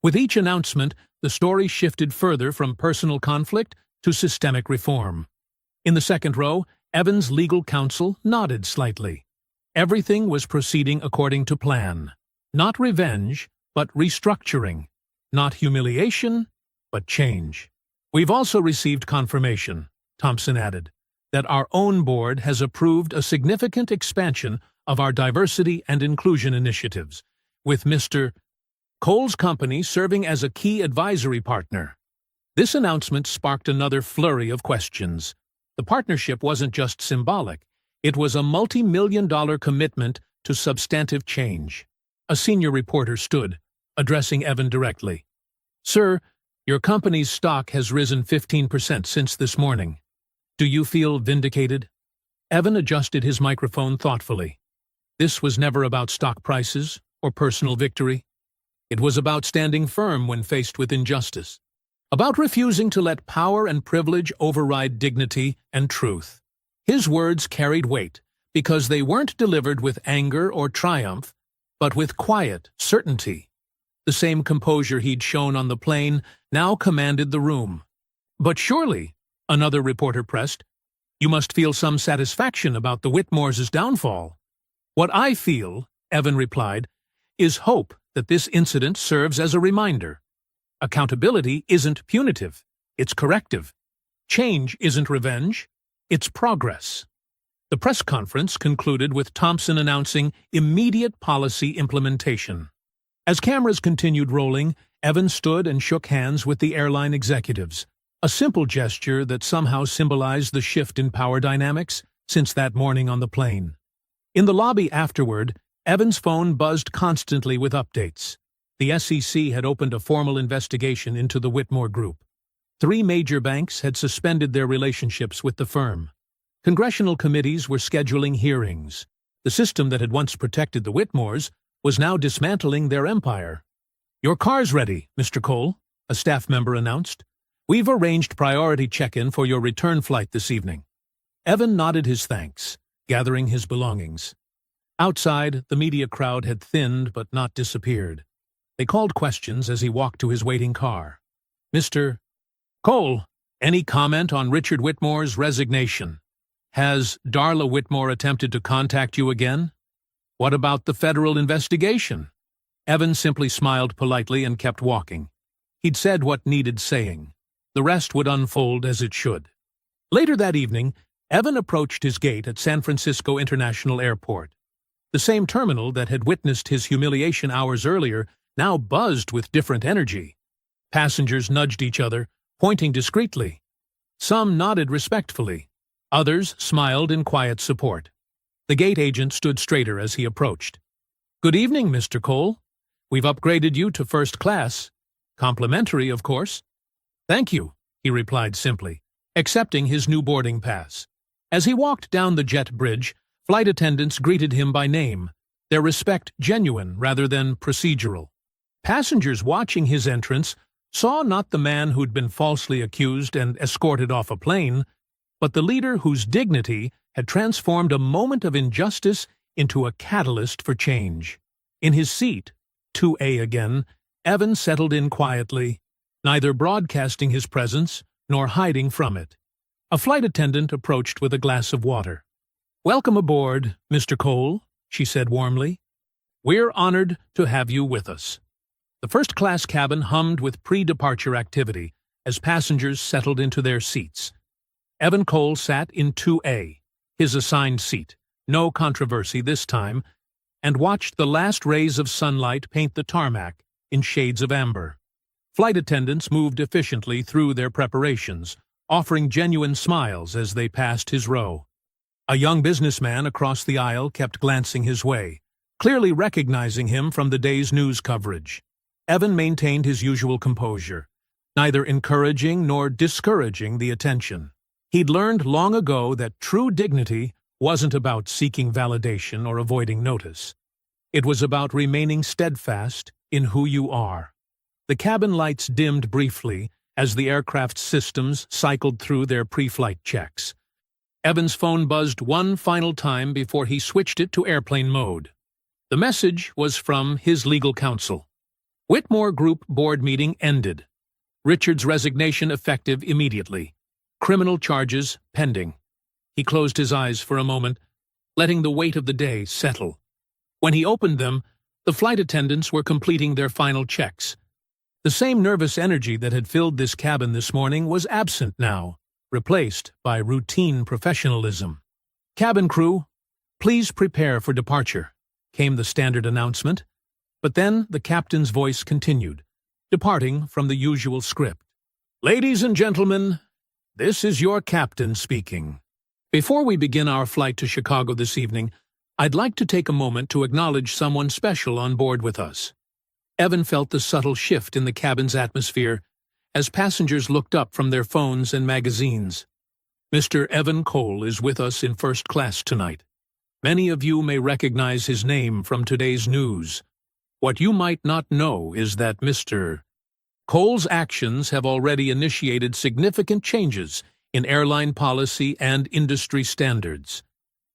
With each announcement, the story shifted further from personal conflict to systemic reform. In the second row, Evan's legal counsel nodded slightly. Everything was proceeding according to plan. Not revenge, but restructuring. Not humiliation, but change. We've also received confirmation, Thompson added, that our own board has approved a significant expansion of our diversity and inclusion initiatives, with Mr. Cole's company serving as a key advisory partner. This announcement sparked another flurry of questions. The partnership wasn't just symbolic, it was a multi-million-dollar commitment to substantive change. A senior reporter stood, addressing Evan directly. Sir, your company's stock has risen 15% since this morning. Do you feel vindicated? Evan adjusted his microphone thoughtfully. This was never about stock prices or personal victory. It was about standing firm when faced with injustice, about refusing to let power and privilege override dignity and truth. His words carried weight because they weren't delivered with anger or triumph, but with quiet certainty. The same composure he'd shown on the plane now commanded the room. But surely, another reporter pressed, you must feel some satisfaction about the Whitmores' downfall. What I feel, Evan replied, is hope that this incident serves as a reminder. Accountability isn't punitive, it's corrective. Change isn't revenge, it's progress. The press conference concluded with Thompson announcing immediate policy implementation. As cameras continued rolling, Evan stood and shook hands with the airline executives, a simple gesture that somehow symbolized the shift in power dynamics since that morning on the plane. In the lobby afterward, Evan's phone buzzed constantly with updates. The SEC had opened a formal investigation into the Whitmore Group. 3 major banks had suspended their relationships with the firm. Congressional committees were scheduling hearings. The system that had once protected the Whitmores was now dismantling their empire. Your car's ready, Mr. Cole, a staff member announced. We've arranged priority check-in for your return flight this evening. Evan nodded his thanks, gathering his belongings. Outside, the media crowd had thinned but not disappeared. They called questions as he walked to his waiting car. Mr. Cole, any comment on Richard Whitmore's resignation? Has Darla Whitmore attempted to contact you again? What about the federal investigation? Evan simply smiled politely and kept walking. He'd said what needed saying. The rest would unfold as it should. Later that evening, Evan approached his gate at San Francisco International Airport. The same terminal that had witnessed his humiliation hours earlier now buzzed with different energy. Passengers nudged each other, pointing discreetly. Some nodded respectfully. Others smiled in quiet support. The gate agent stood straighter as he approached. Good evening, Mr. Cole. We've upgraded you to first class. Complimentary, of course. Thank you, he replied simply, accepting his new boarding pass. As he walked down the jet bridge, flight attendants greeted him by name, their respect genuine rather than procedural. Passengers watching his entrance saw not the man who'd been falsely accused and escorted off a plane, but the leader whose dignity had transformed a moment of injustice into a catalyst for change. In his seat, 2A again, Evan settled in quietly, neither broadcasting his presence nor hiding from it. A flight attendant approached with a glass of water. Welcome aboard, Mr. Cole, she said warmly. We're honored to have you with us. The first-class cabin hummed with pre-departure activity as passengers settled into their seats. Evan Cole sat in 2A, his assigned seat, no controversy this time, and watched the last rays of sunlight paint the tarmac in shades of amber. Flight attendants moved efficiently through their preparations, offering genuine smiles as they passed his row. A young businessman across the aisle kept glancing his way, clearly recognizing him from the day's news coverage. Evan maintained his usual composure, neither encouraging nor discouraging the attention. He'd learned long ago that true dignity wasn't about seeking validation or avoiding notice. It was about remaining steadfast in who you are. The cabin lights dimmed briefly as the aircraft's systems cycled through their pre-flight checks. Evan's phone buzzed one final time before he switched it to airplane mode. The message was from his legal counsel. Whitmore Group board meeting ended. Richard's resignation effective immediately. Criminal charges pending. He closed his eyes for a moment, letting the weight of the day settle. When he opened them, the flight attendants were completing their final checks. The same nervous energy that had filled this cabin this morning was absent now, replaced by routine professionalism. "Cabin crew, please prepare for departure," came the standard announcement. But then the captain's voice continued, departing from the usual script. "Ladies and gentlemen, this is your captain speaking. Before we begin our flight to Chicago this evening, I'd like to take a moment to acknowledge someone special on board with us." Evan felt the subtle shift in the cabin's atmosphere as passengers looked up from their phones and magazines. "Mr. Evan Cole is with us in first class tonight. Many of you may recognize his name from today's news. What you might not know is that Mr. Cole's actions have already initiated significant changes in airline policy and industry standards.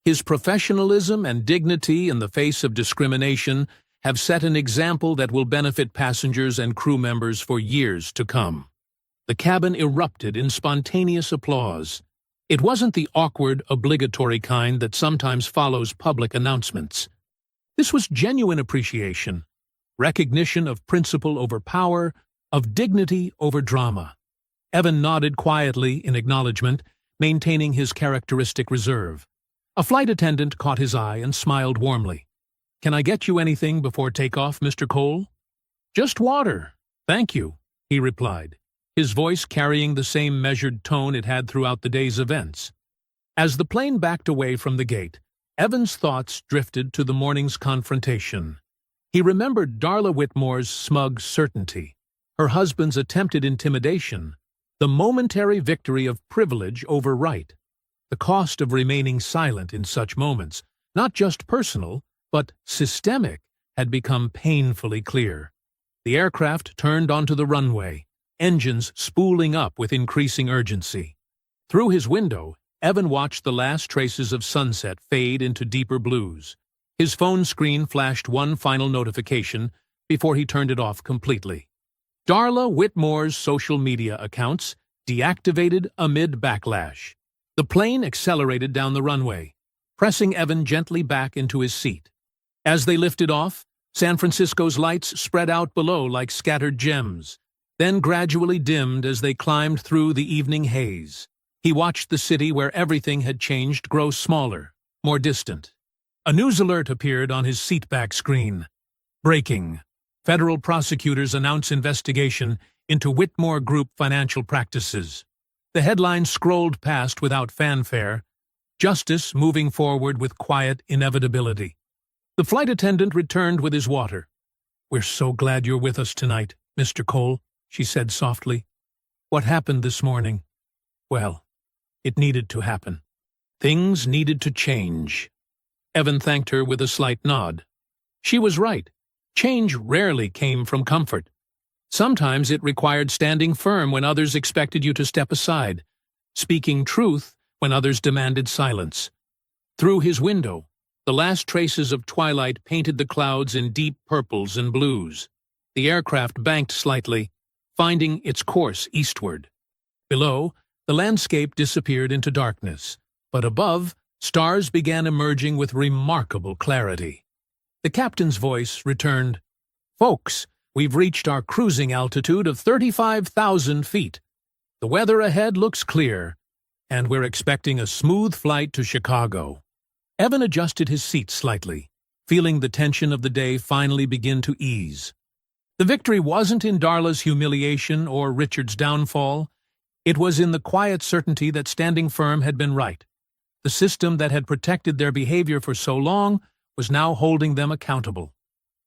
His professionalism and dignity in the face of discrimination have set an example that will benefit passengers and crew members for years to come." The cabin erupted in spontaneous applause. It wasn't the awkward, obligatory kind that sometimes follows public announcements. This was genuine appreciation, recognition of principle over power, of dignity over drama. Evan nodded quietly in acknowledgement, maintaining his characteristic reserve. A flight attendant caught his eye and smiled warmly. "Can I get you anything before takeoff, Mr. Cole?" "Just water, thank you," he replied, his voice carrying the same measured tone it had throughout the day's events. As the plane backed away from the gate, Evan's thoughts drifted to the morning's confrontation. He remembered Darla Whitmore's smug certainty, her husband's attempted intimidation, the momentary victory of privilege over right. The cost of remaining silent in such moments, not just personal, but systemic, had become painfully clear. The aircraft turned onto the runway, engines spooling up with increasing urgency. Through his window, Evan watched the last traces of sunset fade into deeper blues. His phone screen flashed one final notification before he turned it off completely. Darla Whitmore's social media accounts deactivated amid backlash. The plane accelerated down the runway, pressing Evan gently back into his seat. As they lifted off, San Francisco's lights spread out below like scattered gems, then gradually dimmed as they climbed through the evening haze. He watched the city where everything had changed grow smaller, more distant. A news alert appeared on his seatback screen. Breaking. Federal prosecutors announce investigation into Whitmore Group financial practices. The headline scrolled past without fanfare, justice moving forward with quiet inevitability. The flight attendant returned with his water. "We're so glad you're with us tonight, Mr. Cole," she said softly. "What happened this morning? Well, it needed to happen. Things needed to change." Evan thanked her with a slight nod. She was right. Change rarely came from comfort. Sometimes it required standing firm when others expected you to step aside, speaking truth when others demanded silence. Through his window, the last traces of twilight painted the clouds in deep purples and blues. The aircraft banked slightly, finding its course eastward. Below, the landscape disappeared into darkness, but above, stars began emerging with remarkable clarity. The captain's voice returned, "Folks, we've reached our cruising altitude of 35,000 feet. The weather ahead looks clear, and we're expecting a smooth flight to Chicago." Evan adjusted his seat slightly, feeling the tension of the day finally begin to ease. The victory wasn't in Darla's humiliation or Richard's downfall. It was in the quiet certainty that standing firm had been right. The system that had protected their behavior for so long was now holding them accountable.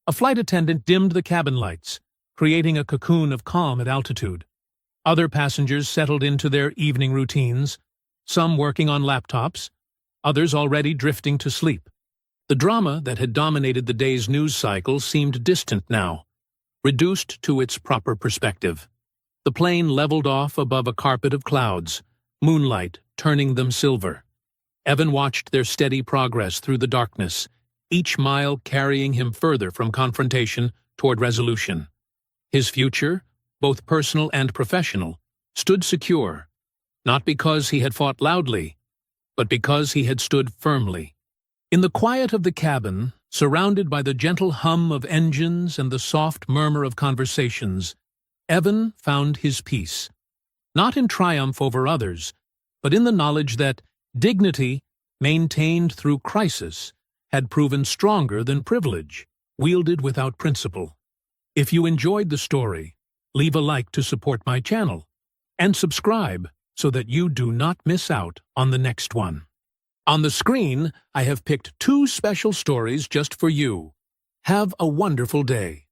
A flight attendant dimmed the cabin lights, creating a cocoon of calm at altitude. Other passengers settled into their evening routines, some working on laptops, others already drifting to sleep. The drama that had dominated the day's news cycle seemed distant now, reduced to its proper perspective. The plane leveled off above a carpet of clouds, moonlight turning them silver. Evan watched their steady progress through the darkness, each mile carrying him further from confrontation toward resolution. His future, both personal and professional, stood secure, not because he had fought loudly, but because he had stood firmly. In the quiet of the cabin, surrounded by the gentle hum of engines and the soft murmur of conversations, Evan found his peace, not in triumph over others, but in the knowledge that dignity, maintained through crisis, had proven stronger than privilege, wielded without principle. If you enjoyed the story, leave a like to support my channel, and subscribe so that you do not miss out on the next one. On the screen, I have picked 2 special stories just for you. Have a wonderful day.